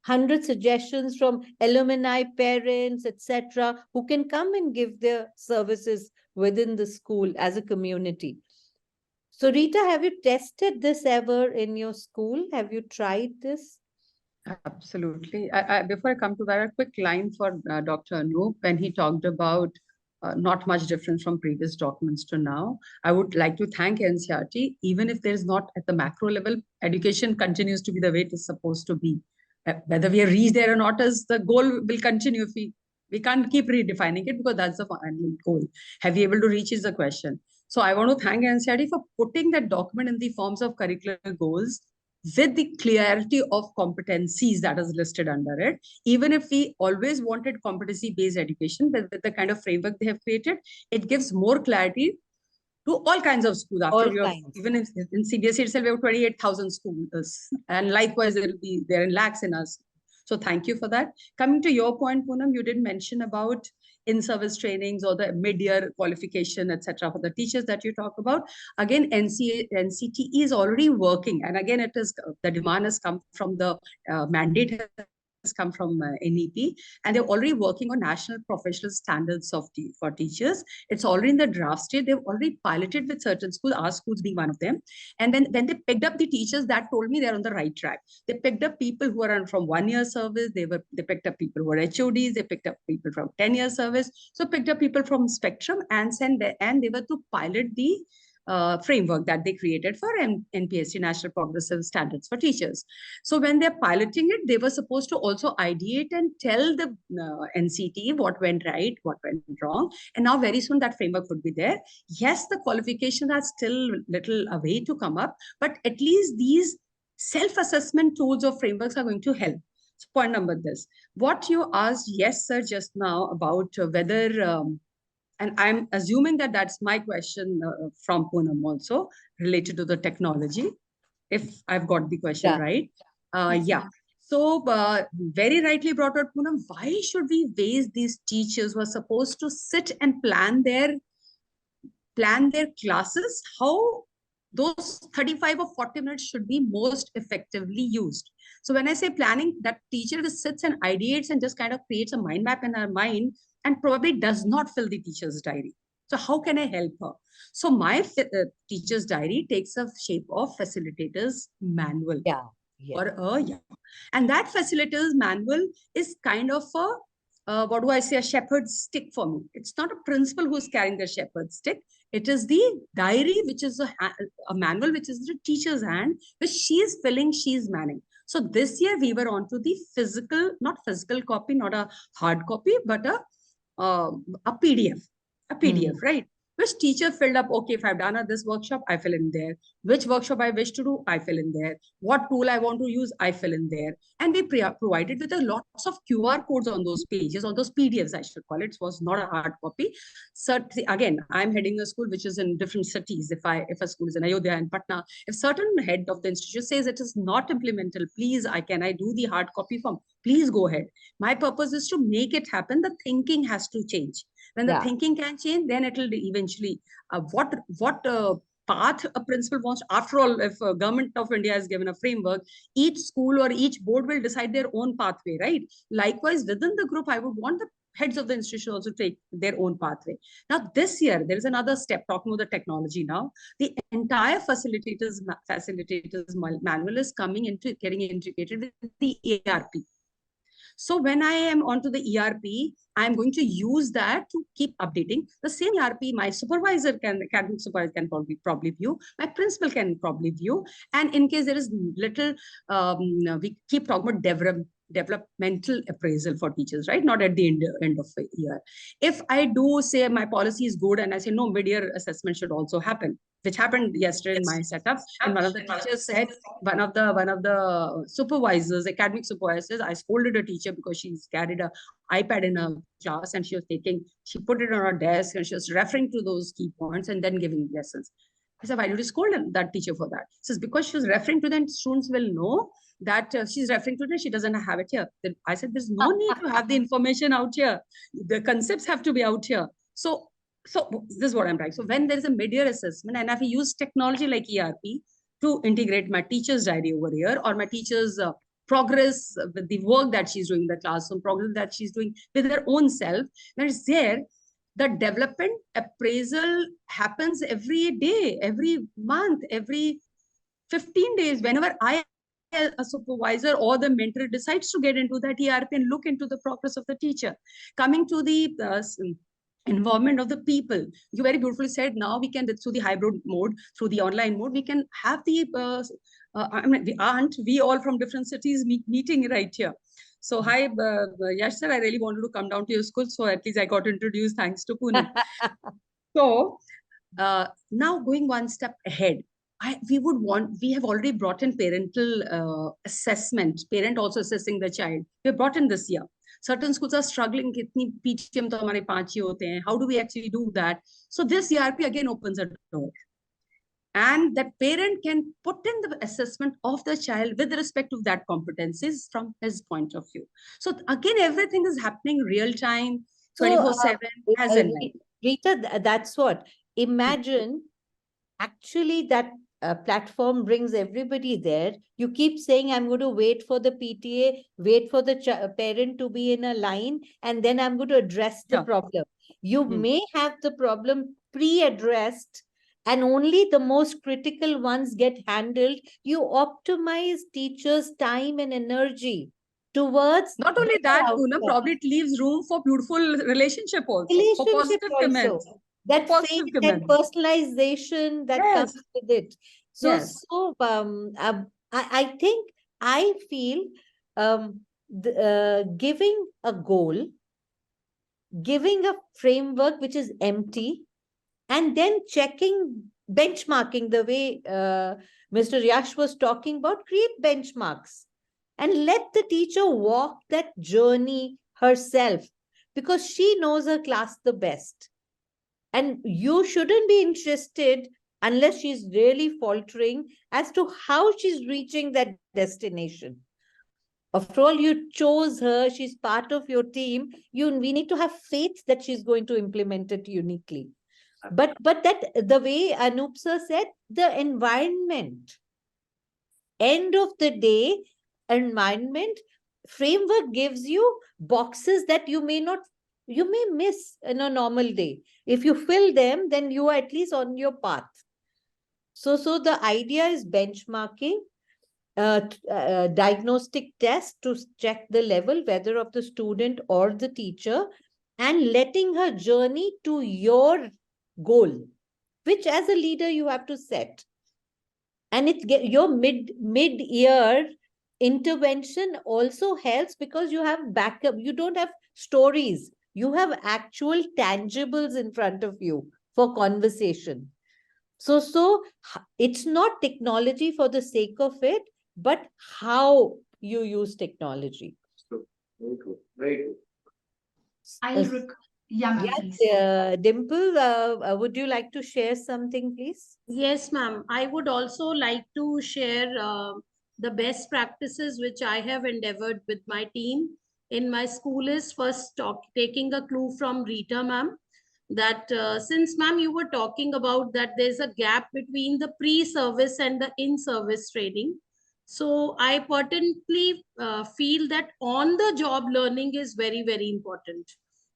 100 suggestions from alumni, parents, etc., who can come and give their services within the school as a community. So Rita, have you tested this ever in your school? Have you tried this? Absolutely. Before I come to that, a quick line for Dr. Anup when he talked about not much difference from previous documents to now. I would like to thank NCERT. Even if there is not at the macro level, education continues to be the way it is supposed to be. Whether we have reached there or not is the goal will continue. If we can't keep redefining it because that's the final goal. Have we able to reach is the question. So I want to thank NCERT for putting that document in the forms of curricular goals with the clarity of competencies that is listed under it. Even if we always wanted competency-based education, with the kind of framework they have created, it gives more clarity to all kinds of schools. After you have, even in CBSE itself, we have 28,000 schools, and likewise there will be there in lakhs in us. So thank you for that. Coming to your point, Poonam, you did mention about in-service trainings or the mid-year qualification, etc. for the teachers that you talk about. Again, NCTE is already working, and again, it is the demand has come from the mandate has come from NEP, and they're already working on national professional standards for teachers. It's already in the draft state. They've already piloted with certain schools, our schools being one of them. And then when they picked up the teachers, that told me they're on the right track. They picked up people who are from 1 year service. They picked up people who are HODs. They picked up people from 10 year service. So picked up people from spectrum and they were to pilot the framework that they created for NPST, National Progressive Standards for Teachers. So when they're piloting it, they were supposed to also ideate and tell the NCT what went right, what went wrong. And now very soon that framework would be there. Yes, the qualifications are still little away to come up, but at least these self-assessment tools or frameworks are going to help. So point number this. What you asked, yes, sir, just now about whether and I'm assuming that that's my question from Poonam also related to the technology, if I've got the question right. Yeah. So very rightly brought out, Poonam, why should we waste these teachers who are supposed to sit and plan their classes? How those 35 or 40 minutes should be most effectively used. So when I say planning, that teacher just sits and ideates and just kind of creates a mind map in her mind and probably does not fill the teacher's diary. So how can I help her? So my teacher's diary takes a shape of facilitator's manual. And that facilitator's manual is kind of what do I say, a shepherd's stick for me. It's not a principal who's carrying the shepherd's stick. It is the diary, which is a manual, which is the teacher's hand, which she is filling, she is manning. So this year we were on to the physical, not physical copy, not a hard copy, but a PDF, right? Which teacher filled up, okay, if I've done this workshop, I fill in there. Which workshop I wish to do, I fill in there. What tool I want to use, I fill in there. And we provided with a lots of QR codes on those pages, on those PDFs, I should call it. It was not a hard copy. So again, I'm heading a school which is in different cities. If a school is in Ayodhya and Patna, if certain head of the institution says it is not implementable, please, can I do the hard copy form? Please go ahead. My purpose is to make it happen. The thinking has to change. When the thinking can change, then it will eventually, what path a principal wants. After all, if government of India has given a framework, each school or each board will decide their own pathway, right? Likewise, within the group, I would want the heads of the institution also take their own pathway. Now, this year, there is another step, talking about the technology now. The entire facilitators manual is getting integrated with the ERP. So when I am onto the ERP, I'm going to use that to keep updating. The same ERP, my supervisor academic supervisor can probably view, my principal can probably view. And in case there is little, we keep talking about developmental appraisal for teachers, right? Not at the end of the year. If I do say my policy is good and I say, no, mid-year assessment should also happen, which happened yesterday in my setup. And one of the teachers said, one of the supervisors, academic supervisors, I scolded a teacher because she's carried an iPad in her class and she put it on her desk and she was referring to those key points and then giving lessons. I said, why did you scold that teacher for that? She says, because she was referring to them, students will know that she's referring to it, she doesn't have it here. Then I said, there's no need to have the information out here. The concepts have to be out here. So this is what I'm trying. So when there's a mid-year assessment and if I use technology like ERP to integrate my teacher's diary over here or my teacher's progress with the work that she's doing in the classroom, progress that she's doing with her own self, then it's there. The development appraisal happens every day, every month, every 15 days, whenever a supervisor or the mentor decides to get into that ERP and look into the progress of the teacher. Coming to the involvement of the people. You very beautifully said, now we can, through the hybrid mode, through the online mode, we can have the, I mean, we all from different cities meeting right here. So hi, Yash sir, I really wanted to come down to your school. So at least I got introduced thanks to Poonam. So now going one step ahead, we have already brought in parental assessment, parent also assessing the child. We have brought in this year. Certain schools are struggling. Kitni PTM to hamare 5 hi hote hain. How do we actually do that? So this ERP again opens a door. And that parent can put in the assessment of the child with respect to that competencies from his point of view. So again, everything is happening real time, 24/7, as in like. Rita, that's what. Imagine actually that platform brings everybody there. You keep saying, I'm going to wait for the PTA, wait for the parent to be in a line, and then I'm going to address the problem. You may have the problem pre-addressed, and only the most critical ones get handled. You optimize teachers' time and energy towards not only that, Poonam, probably it leaves room for beautiful relationship also, for positive comments. That faith, that personalization that comes with it. So, I think, I feel giving a goal, giving a framework which is empty, and then checking, benchmarking the way Mr. Yash was talking about, create benchmarks and let the teacher walk that journey herself, because she knows her class the best. And you shouldn't be interested unless she's really faltering as to how she's reaching that destination. After all, you chose her, she's part of your team. We need to have faith that she's going to implement it uniquely. But that, the way Anup sir said, the environment, end of the day, environment framework gives you boxes that you may miss in a normal day. If you fill them, then you are at least on your path. So the idea is benchmarking, diagnostic test to check the level, whether of the student or the teacher, and letting her journey to your goal, which as a leader you have to set. And your mid-year intervention also helps, because you have backup. You don't have stories. You have actual tangibles in front of you for conversation. So it's not technology for the sake of it, but how you use technology. Very good. Very good. Dimple, would you like to share something, please? Yes, ma'am. I would also like to share the best practices which I have endeavored with my team in my school. Is first taking a clue from Rita, ma'am, that since, ma'am, you were talking about that there's a gap between the pre-service and the in-service training. So I patently feel that on-the-job learning is very, very important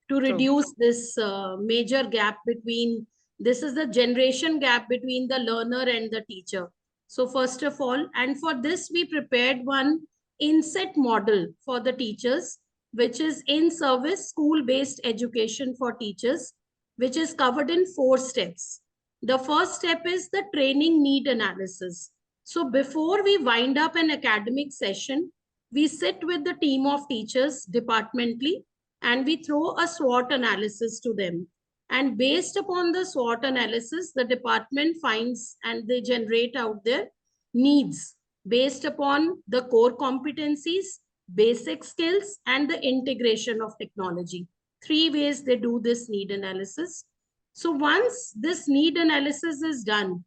to reduce this major gap between, this is the generation gap between the learner and the teacher. So first of all, and for this we prepared one inset model for the teachers, which is in-service school-based education for teachers, which is covered in 4 steps. The first step is the training need analysis. So before we wind up an academic session, we sit with the team of teachers departmentally and we throw a SWOT analysis to them. And based upon the SWOT analysis, the department finds and they generate out their needs based upon the core competencies, basic skills, and the integration of technology. 3 ways they do this need analysis. So once this need analysis is done,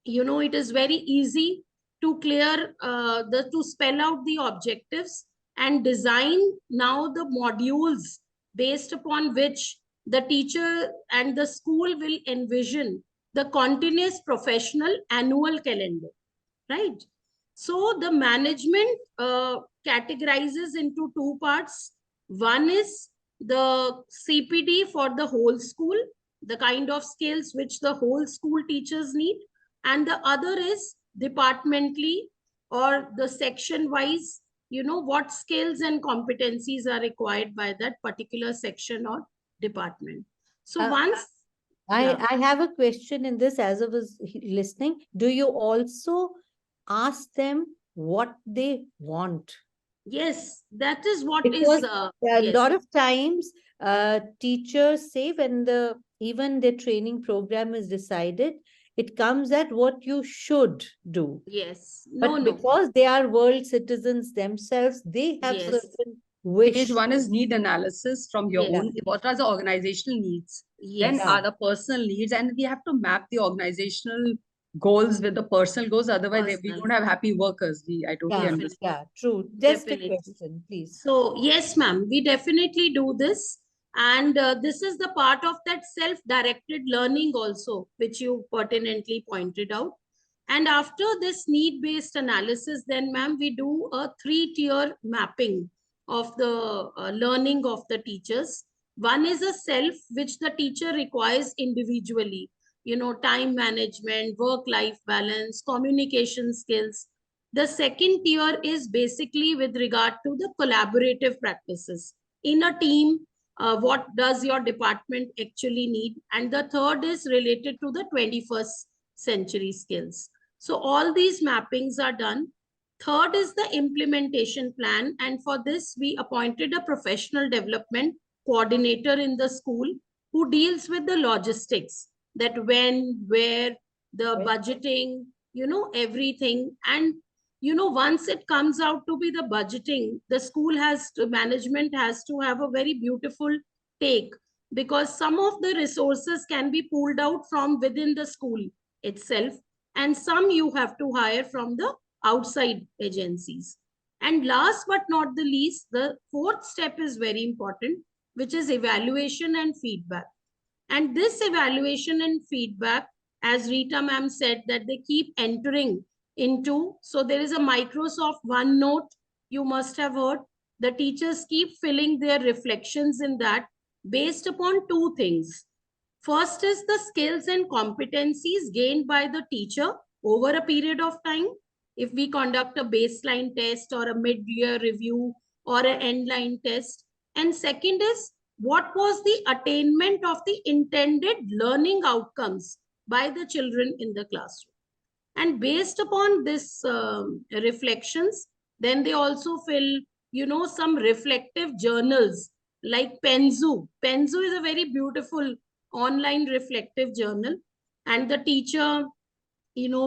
it is very easy to clear to spell out the objectives and design now the modules based upon which the teacher and the school will envision the continuous professional annual calendar, right? So the management categorizes into 2 parts. One is the CPD for the whole school, the kind of skills which the whole school teachers need. And the other is departmentally or the section wise, what skills and competencies are required by that particular section or department. So Uh, once, yeah. I have a question in this as I was listening. Do you also ask them what they want? Yes, that is what Because is, a yes, lot of times teachers say when even the training program is decided, it comes at what you should do. yes, no, But no, because they are world citizens themselves, they have yes, certain Stage wish. one is need analysis from your yes, own. What are the organizational needs? Then yes, Yeah. are the personal needs, and we have to map the organizational goals with the personal goals. Otherwise, we personal, don't have happy workers. I totally Yeah, understand. definitely, yeah, true. Just a definitely. question, please. So, yes, ma'am, we definitely do this. And this is the part of that self-directed learning also, which you pertinently pointed out. And after this need-based analysis, then, ma'am, we do a 3-tier mapping of the learning of the teachers. One is a self, which the teacher requires individually, time management, work-life balance, communication skills. The second tier is basically with regard to the collaborative practices. In a team, what does your department actually need? And the third is related to the 21st century skills. So all these mappings are done. Third is the implementation plan. And for this, we appointed a professional development coordinator in the school who deals with the logistics, that when, where, the Yes. budgeting, everything. And once it comes out to be the budgeting, the school management has to have a very beautiful take, because some of the resources can be pulled out from within the school itself, and some you have to hire from the outside agencies. And last but not the least, the fourth step is very important, which is evaluation and feedback. And this evaluation and feedback, as Rita ma'am said, that they keep entering into. So there is a Microsoft OneNote, you must have heard. The teachers keep filling their reflections in that based upon two things. First is the skills and competencies gained by the teacher over a period of time. If we conduct a baseline test or a mid-year review or an end-line test. And second is what was the attainment of the intended learning outcomes by the children in the classroom. And based upon this reflections, then they also fill, some reflective journals like Penzu. Penzu is a very beautiful online reflective journal. And the teacher,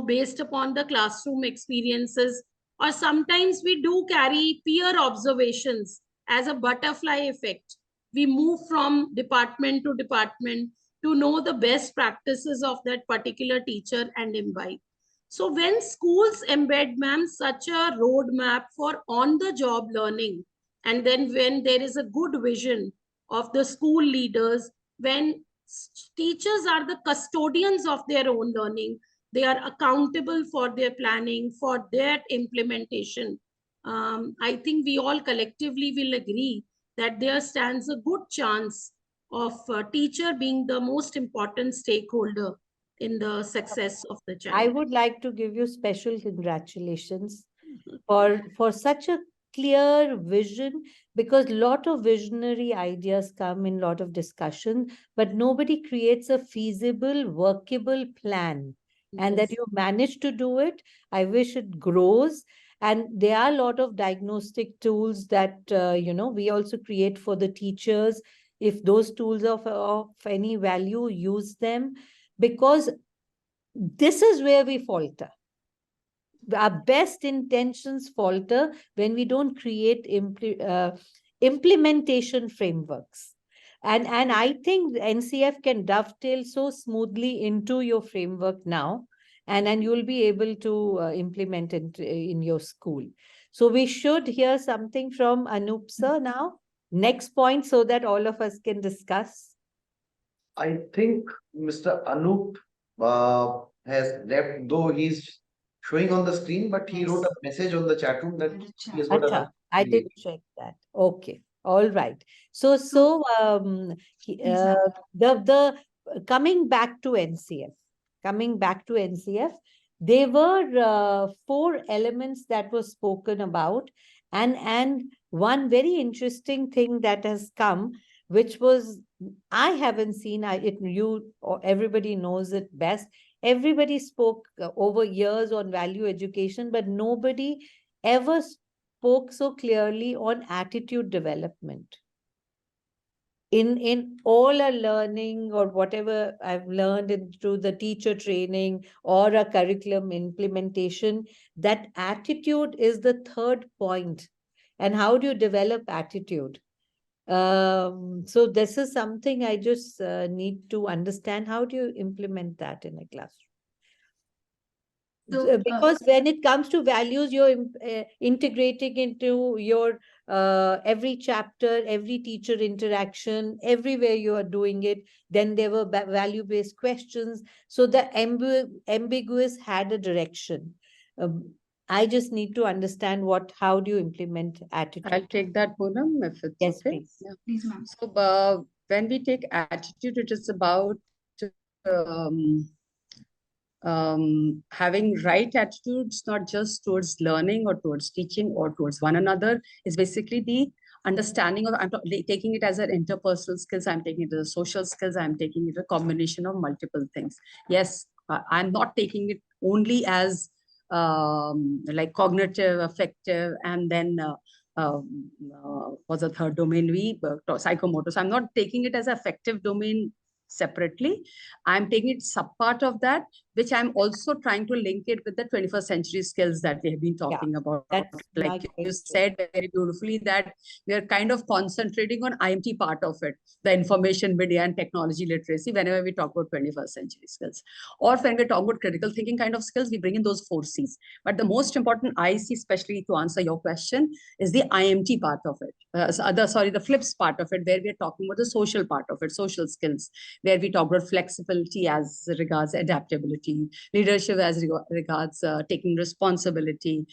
based upon the classroom experiences, or sometimes we do carry peer observations as a butterfly effect. We move from department to department to know the best practices of that particular teacher and imbibe. So when schools embed, ma'am, such a roadmap for on-the-job learning, and then when there is a good vision of the school leaders, when teachers are the custodians of their own learning, they are accountable for their planning, for their implementation. I think we all collectively will agree that there stands a good chance of a teacher being the most important stakeholder in the success of the I child. would like to give you special congratulations for such a clear vision, because lot of visionary ideas come in lot of discussion, but nobody creates a feasible, workable plan. And that Yes. you manage to do it, I wish it grows. And there are a lot of diagnostic tools that we also create for the teachers. If those tools of any value, use them, because this is where we falter. Our best intentions falter when we don't create implementation frameworks. And I think the NCF can dovetail so smoothly into your framework now, and you'll be able to implement it in your school. So we should hear something from Anup sir now. Next point, so that all of us can discuss. I think Mr. Anup has left, though he's showing on the screen, but he wrote a message on the chat room that he has got Acha, another I did meeting. check that. Okay, all right. So the coming back to NCF, there were 4 elements that were spoken about, and one very interesting thing that has come, which was, I haven't seen, you or everybody knows it best. Everybody spoke over years on value education, but nobody ever spoke so clearly on attitude development. In all our learning or whatever I've learned through the teacher training or a curriculum implementation, that attitude is the third point. And how do you develop attitude? So this is something I just need to understand. How do you implement that in a classroom? So, Because when it comes to values, you're integrating into your every chapter, every teacher interaction, everywhere you are doing it. Then there were value-based questions. So the ambiguous had a direction. I just need to understand how do you implement attitude? I'll take that, Poonam, if it's Yes, okay. please. Yeah. please, ma'am. So when we take attitude, it is about um, having right attitudes, not just towards learning or towards teaching or towards one another. Is basically the understanding of, I'm taking it as an interpersonal skills, I'm taking it as a social skills, I'm taking it a combination of multiple things. Yes, I'm not taking it only as like cognitive, affective, and then was a third domain, psychomotor. So I'm not taking it as affective domain separately. I'm taking it sub-part of that, which I'm also trying to link it with the 21st century skills that we have been talking about. That's Like you said very beautifully, that we are kind of concentrating on IMT part of it, the information, media, and technology literacy, whenever we talk about 21st century skills. Or when we talk about critical thinking kind of skills, we bring in those 4 C's. But the most important I see, especially to answer your question, is the IMT part of it. The flips part of it, where we're talking about the social part of it, social skills, where we talk about flexibility as regards adaptability, leadership as regards taking responsibility,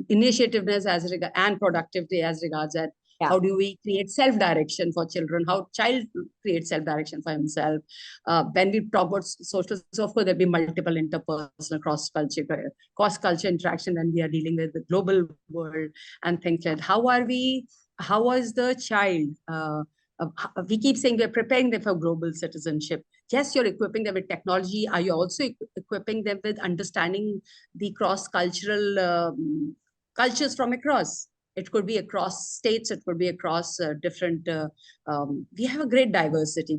initiativeness as regards, and productivity as regards that. Yeah. How do we create self-direction for children? How child creates self-direction for himself? When we talk about social, so of course there'll be multiple interpersonal, cross-culture interaction when we are dealing with the global world and things like that. How is the child? We keep saying we're preparing them for global citizenship. Yes, you're equipping them with technology. Are you also equipping them with understanding the cross-cultural cultures from across? It could be across states. It could be across different. We have a great diversity.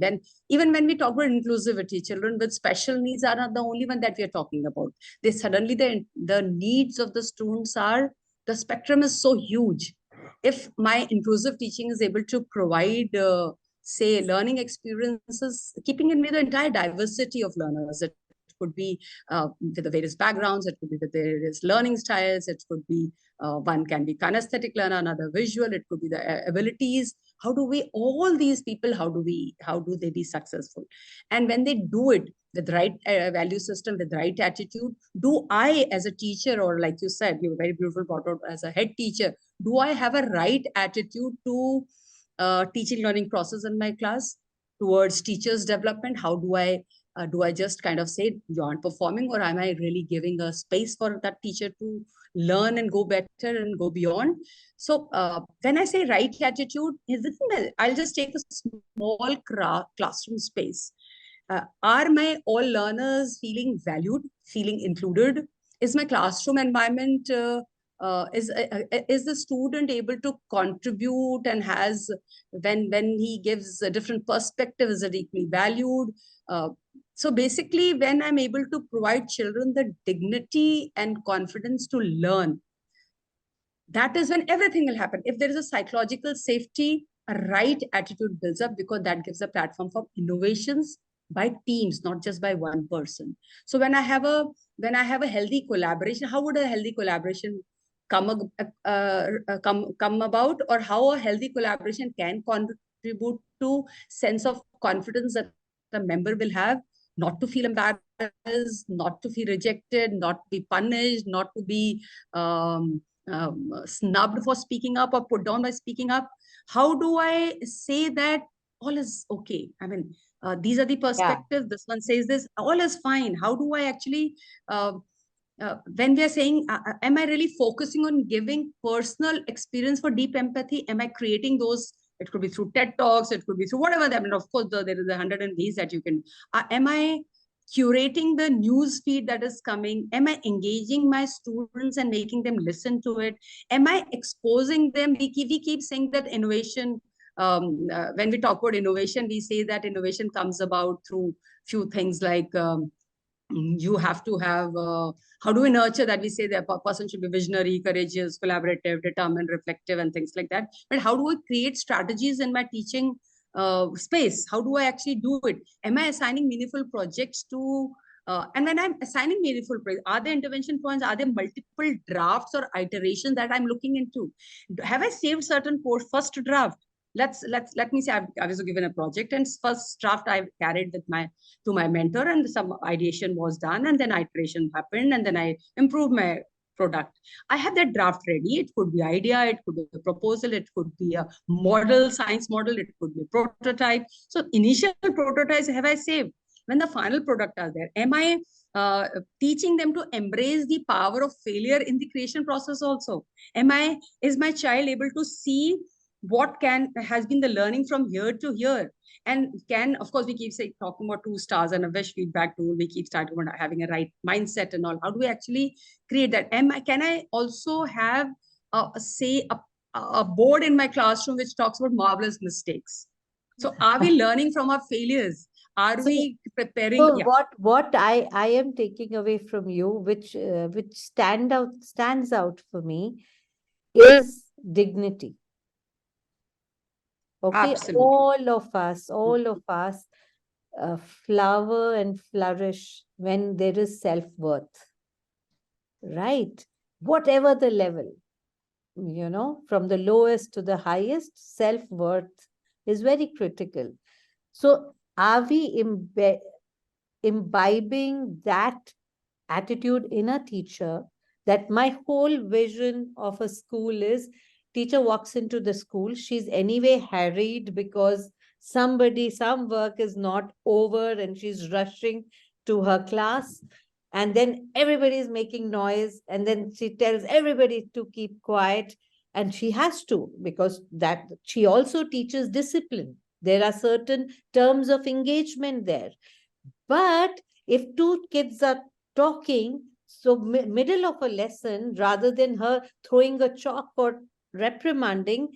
Even when we talk about inclusivity, children with special needs are not the only one that we are talking about. They suddenly the needs of the students are, the spectrum is so huge. If my inclusive teaching is able to provide, say, learning experiences, keeping in mind the entire diversity of learners, it could be with the various backgrounds, it could be with the various learning styles, it could be one can be kinesthetic learner, another visual, it could be the abilities. How do all these people, how do they be successful? And when they do it with right value system, with right attitude, do I as a teacher, or like you said, you were very beautiful brought out as a head teacher, do I have a right attitude to teaching learning process in my class towards teachers development? How do I just kind of say you aren't performing, or am I really giving a space for that teacher to learn and go better and go beyond? So when I say right attitude, I'll just take a small classroom space. Are my all learners feeling valued, feeling included? Is my classroom environment, is the student able to contribute and has, when he gives a different perspective, is it equally valued? So basically, when I'm able to provide children the dignity and confidence to learn, that is when everything will happen. If there is a psychological safety, a right attitude builds up, because that gives a platform for innovations by teams, not just by one person. So when I have a healthy collaboration, how would a healthy collaboration come about, or how a healthy collaboration can contribute to sense of confidence that the member will have, not to feel embarrassed, not to feel rejected, not to be punished, not to be snubbed for speaking up or put down by speaking up. How do I say that all is okay? I mean, these are the perspectives. Yeah. This one says this, all is fine. How do I actually, when we are saying, am I really focusing on giving personal experience for deep empathy? Am I creating those It could be through TED Talks. It could be through whatever. I mean, of course, there is 100 and these that you can. Am I curating the news feed that is coming? Am I engaging my students and making them listen to it? Am I exposing them? We keep saying that innovation, when we talk about innovation, we say that innovation comes about through few things like you have to have, how do we nurture that? We say that a person should be visionary, courageous, collaborative, determined, reflective, and things like that. But how do I create strategies in my teaching space? How do I actually do it? Am I assigning meaningful projects to, and when I'm assigning meaningful projects, are there intervention points? Are there multiple drafts or iterations that I'm looking into? Have I saved certain first draft? Let me say I was given a project, and first draft I carried with to my mentor, and some ideation was done, and then iteration happened, and then I improved my product. I have that draft ready. It could be idea, it could be a proposal, it could be a model, science model, it could be a prototype. So initial prototypes have I saved. When the final product are there, am I teaching them to embrace the power of failure in the creation process also? Is my child able to see what has been the learning from here to here? And of course, we keep talking about 2 stars and a wish feedback tool. We keep starting about having a right mindset and all. How do we actually create that? Can I also have, a board in my classroom which talks about marvelous mistakes? So are we learning from our failures? Are we preparing? So what I am taking away from you, which stands out for me, is dignity. Okay, Absolutely. all of us flower and flourish when there is self-worth, right? Whatever the level, from the lowest to the highest, self-worth is very critical. So are we imbibing that attitude in a teacher, that my whole vision of a school is teacher walks into the school, she's anyway harried because some work is not over and she's rushing to her class, and then everybody is making noise, and then she tells everybody to keep quiet, and she has to, because that she also teaches discipline. There are certain terms of engagement there. But if 2 kids are talking, so middle of a lesson, rather than her throwing a chalk or reprimanding,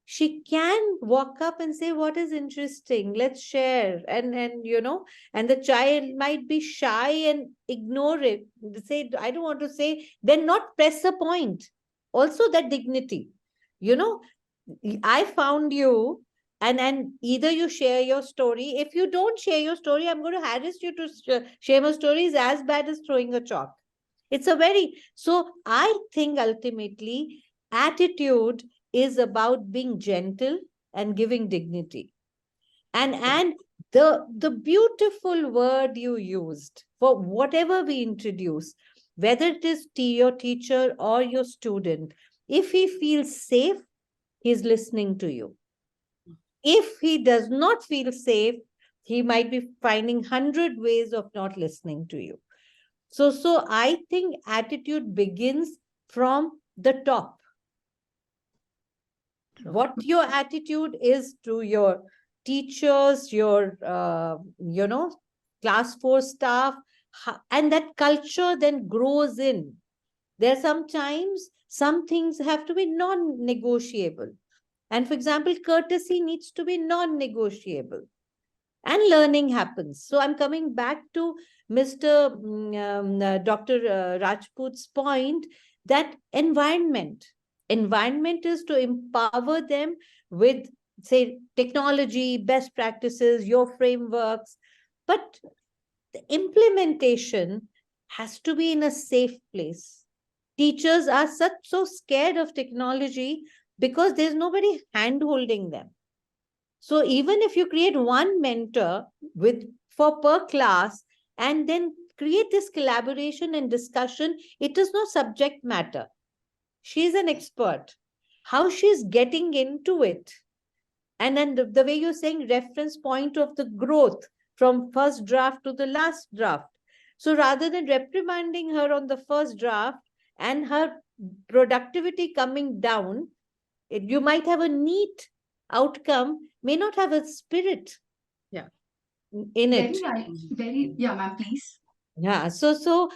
she can walk up and say, what is interesting, let's share. And the child might be shy and ignore it, say, I don't want to say, then not press a point. Also that dignity, I found you, and either you share your story. If you don't share your story, I'm going to harass you to share my story. Is as bad as throwing a chalk. So I think ultimately attitude is about being gentle and giving dignity. And the beautiful word you used for whatever we introduce, whether it is your teacher or your student, if he feels safe, he's listening to you. If he does not feel safe, he might be finding 100 ways of not listening to you. So I think attitude begins from the top. What your attitude is to your teachers, your, class 4 staff, and that culture then grows in. There are sometimes some things have to be non-negotiable. And for example, courtesy needs to be non-negotiable. And learning happens. So I'm coming back to Dr. Rajput's point that environment is to empower them with, say, technology, best practices, your frameworks. But the implementation has to be in a safe place. Teachers are so scared of technology because there's nobody hand-holding them. So even if you create one mentor for per class and then create this collaboration and discussion, it is no subject matter. She's an expert. How she's getting into it. And then the way you're saying reference point of the growth from first draft to the last draft. So rather than reprimanding her on the first draft and her productivity coming down, you might have a neat outcome may not have a spirit Yeah. in Very it. right. Very, yeah, ma'am, please. Yeah, so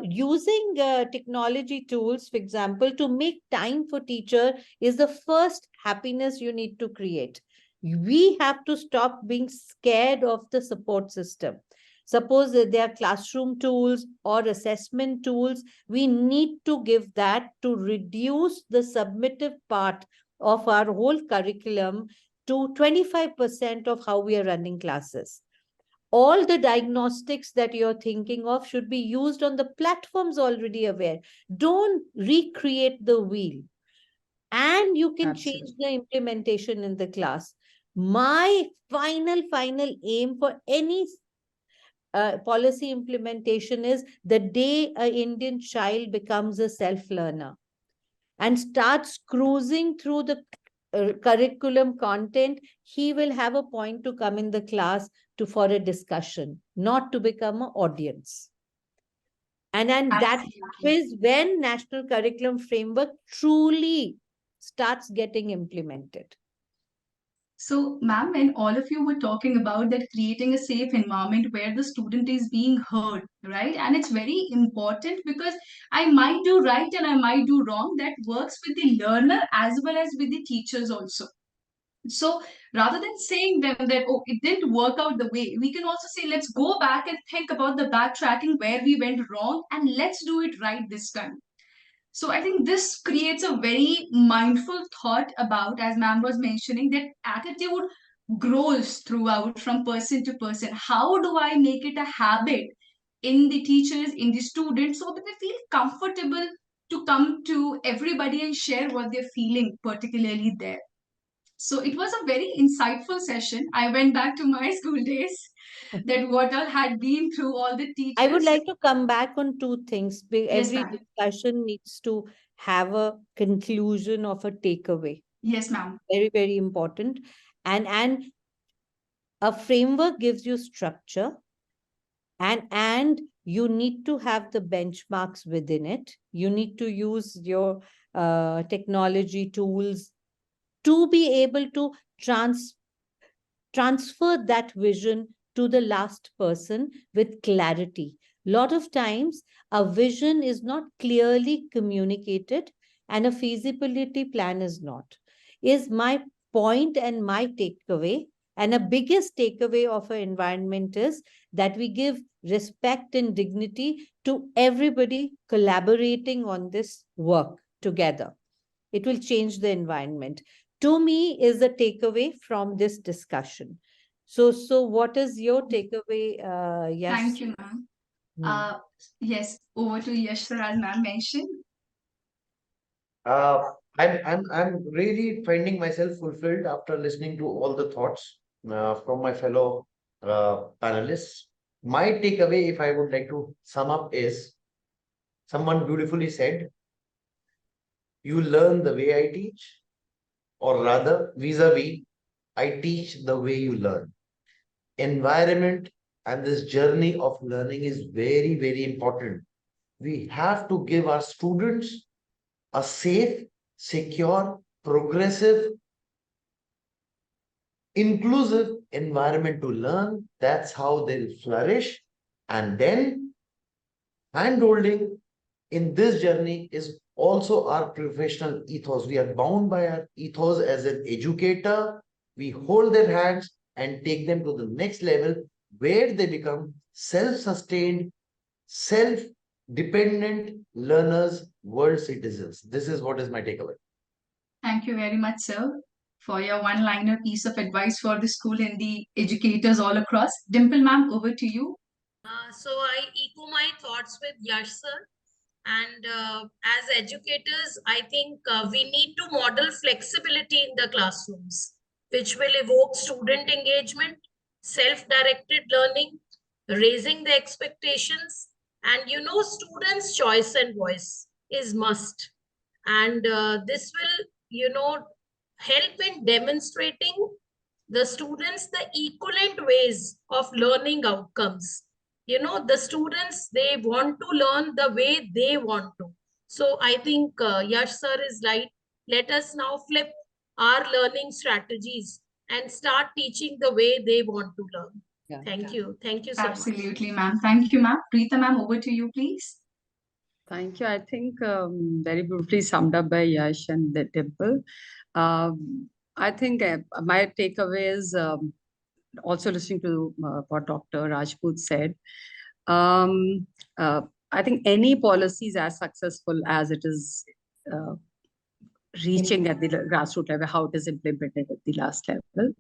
using technology tools, for example, to make time for teacher is the first happiness you need to create. We have to stop being scared of the support system. Suppose that there are classroom tools or assessment tools, we need to give that to reduce the submissive part of our whole curriculum to 25% of how we are running classes. All the diagnostics that you're thinking of should be used on the platforms already aware. Don't recreate the wheel. And you can change Absolutely. the implementation in the class. My final aim for any policy implementation is the day an Indian child becomes a self-learner and starts cruising through the curriculum content, he will have a point to come in the class for a discussion, not to become an audience. And that Absolutely. is when national curriculum framework truly starts getting implemented. So, ma'am, when all of you were talking about that creating a safe environment where the student is being heard, right? And it's very important because I might do right and I might do wrong. That works with the learner as well as with the teachers also. So rather than saying them that, oh, it didn't work out the way, we can also say, let's go back and think about the backtracking where we went wrong and let's do it right this time. So I think this creates a very mindful thought about, as ma'am was mentioning, that attitude grows throughout from person to person. How do I make it a habit in the teachers, in the students, so that they feel comfortable to come to everybody and share what they're feeling, particularly there. So it was a very insightful session. I went back to my school days, that what all had been through all the I would teachers. like to come back on two things. Yes, Every ma'am. discussion needs to have a conclusion of a takeaway. Yes, ma'am. Very important. And a framework gives you structure, and you need to have the benchmarks within it. You need to use your technology tools to be able to transfer that vision to the last person with clarity. Lot of times a vision is not clearly communicated and a feasibility plan is not. Is my point and my takeaway. And a biggest takeaway of an environment is that we give respect and dignity to everybody collaborating on this work together. It will change the environment. To me, is the takeaway from this discussion. So what is your takeaway, Yash? Thank you, ma'am. Hmm. Yes, over to Yash sir, as ma'am mentioned. Uh, I'm really finding myself fulfilled after listening to all the thoughts from my fellow panelists. My takeaway, if I would like to sum up, is someone beautifully said, "You learn the way I teach," or rather, vis-a-vis, I teach the way you learn. Environment and this journey of learning is very important. We have to give our students a safe, secure, progressive, inclusive environment to learn. That's how they'll flourish. And then handholding in this journey is also our professional ethos. We are bound by our ethos as an educator. We hold their hands and take them to the next level where they become self-sustained, self-dependent learners, world citizens. This is what is my takeaway. Thank you very much, sir, for your one-liner piece of advice for the school and the educators all across. Dimple, ma'am, over to you. So I echo my thoughts with Yash sir. And as educators, I think we need to model flexibility in the classrooms, which will evoke student engagement, self-directed learning, raising the expectations, and students' choice and voice is must. And this will, help in demonstrating the students the equivalent ways of learning outcomes. The students, they want to learn the way they want to. So I think Yash sir is right. Let us now flip our learning strategies and start teaching the way they want to learn. Yeah. Thank you. Thank you so much. Absolutely, ma'am. Thank you, ma'am. Rita, ma'am, over to you, please. Thank you. I think very beautifully summed up by Yash and the Dimple. I think my takeaway is also listening to what Dr. Rajput said. Um, I think any policy is as successful as it is reaching at the grassroots level, how it is implemented at the last level.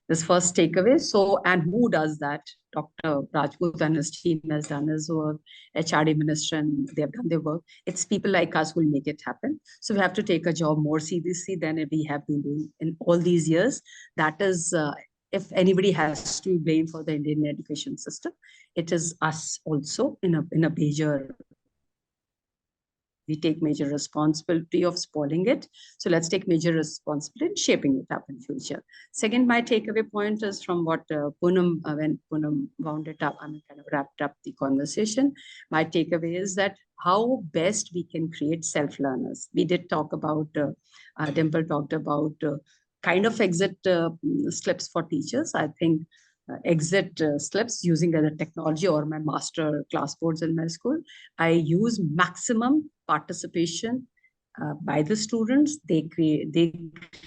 This first takeaway. So, and who does that? Dr. Rajput and his team has done his work, HRD minister, and they have done their work. It's people like us who will make it happen. So we have to take a job more seriously than we have been doing in all these years. That is, if anybody has to be blamed for the Indian education system, it is us also in a major. We take major responsibility of spoiling it. So let's take major responsibility in shaping it up in future. Second, my takeaway point is from what Poonam, when Poonam wound it up, I mean, kind of wrapped up the conversation. My takeaway is that how best we can create self-learners. We did talk about, Dimple talked about kind of exit slips for teachers. I think exit slips using the technology or my master class boards in my school. I use maximum participation by the students. They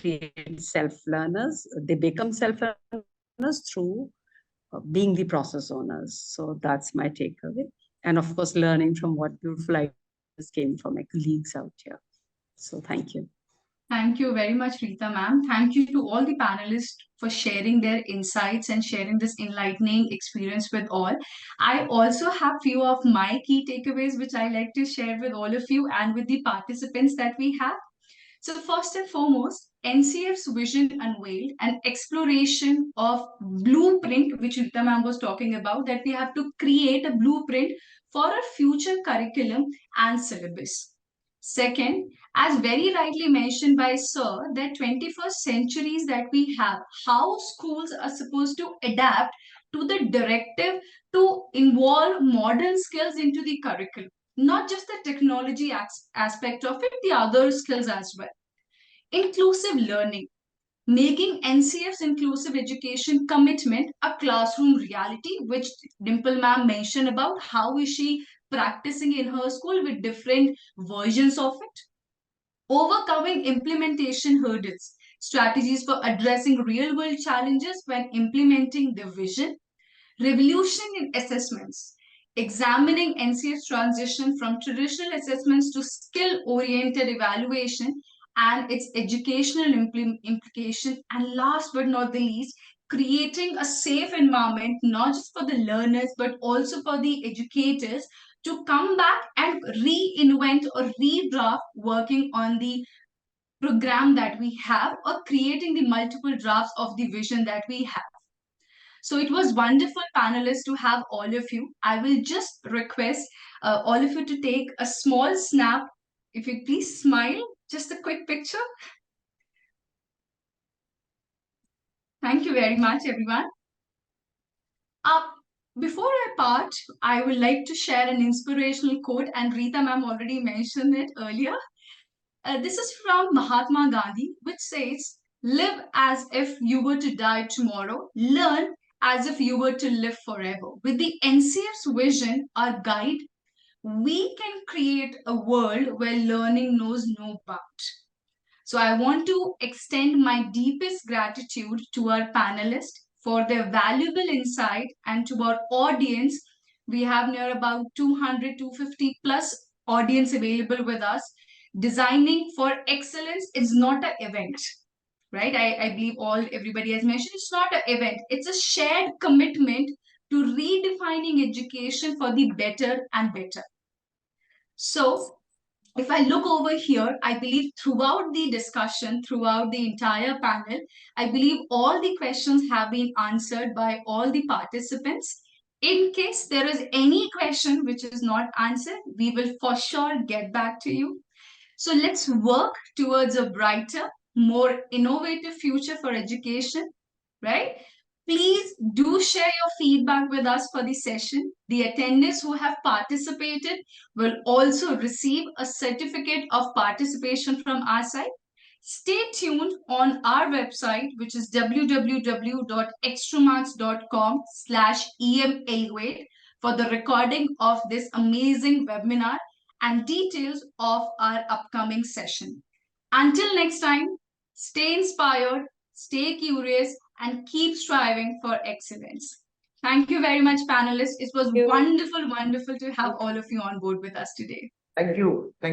create self-learners. They become self-learners through being the process owners. So that's my takeaway. And of course, learning from what beautiful ideas came from my colleagues out here. So thank you. Thank you very much, Rita, ma'am. Thank you to all the panelists for sharing their insights and sharing this enlightening experience with all. I also have few of my key takeaways which I like to share with all of you and with the participants that we have. So first and foremost, NCF's vision unveiled an exploration of blueprint, which Rita ma'am was talking about, that we have to create a blueprint for a future curriculum and syllabus. Second, as very rightly mentioned by Sir, that 21st centuries that we have, how schools are supposed to adapt to the directive to involve modern skills into the curriculum. Not just the technology aspect of it, the other skills as well. Inclusive learning, making NCF's inclusive education commitment a classroom reality, which Dimple ma'am mentioned about how is she practicing in her school with different versions of it. Overcoming implementation hurdles, strategies for addressing real world challenges when implementing the vision. Revolution in assessments, examining NCF's transition from traditional assessments to skill-oriented evaluation and its educational implication. And last but not the least, creating a safe environment, not just for the learners, but also for the educators to come back and reinvent or redraft working on the program that we have or creating the multiple drafts of the vision that we have. So it was wonderful, panelists, to have all of you. I will just request all of you to take a small snap. If you please smile, just a quick picture. Thank you very much, everyone. Before I part, I would like to share an inspirational quote, and Rita ma'am already mentioned it earlier. This is from Mahatma Gandhi, which says, "Live as if you were to die tomorrow. Learn as if you were to live forever." With the NCF's vision, our guide, we can create a world where learning knows no bound. So I want to extend my deepest gratitude to our panelists for their valuable insight and to our audience. We have near about 200, 250 plus audience available with us. Designing for excellence is not an event, right? I believe everybody has mentioned it's not an event. It's a shared commitment to redefining education for the better and better. So if I look over here, I believe throughout the discussion, throughout the entire panel, I believe all the questions have been answered by all the participants. In case there is any question which is not answered, we will for sure get back to you. So let's work towards a brighter, more innovative future for education, right? Please do share your feedback with us for the session. The attendees who have participated will also receive a certificate of participation from our side. Stay tuned on our website, which is www.extramarks.com/EM for the recording of this amazing webinar and details of our upcoming session. Until next time, stay inspired, stay curious, and keep striving for excellence. Thank you very much, panelists. It was wonderful to have all of you on board with us today. Thank you. Thank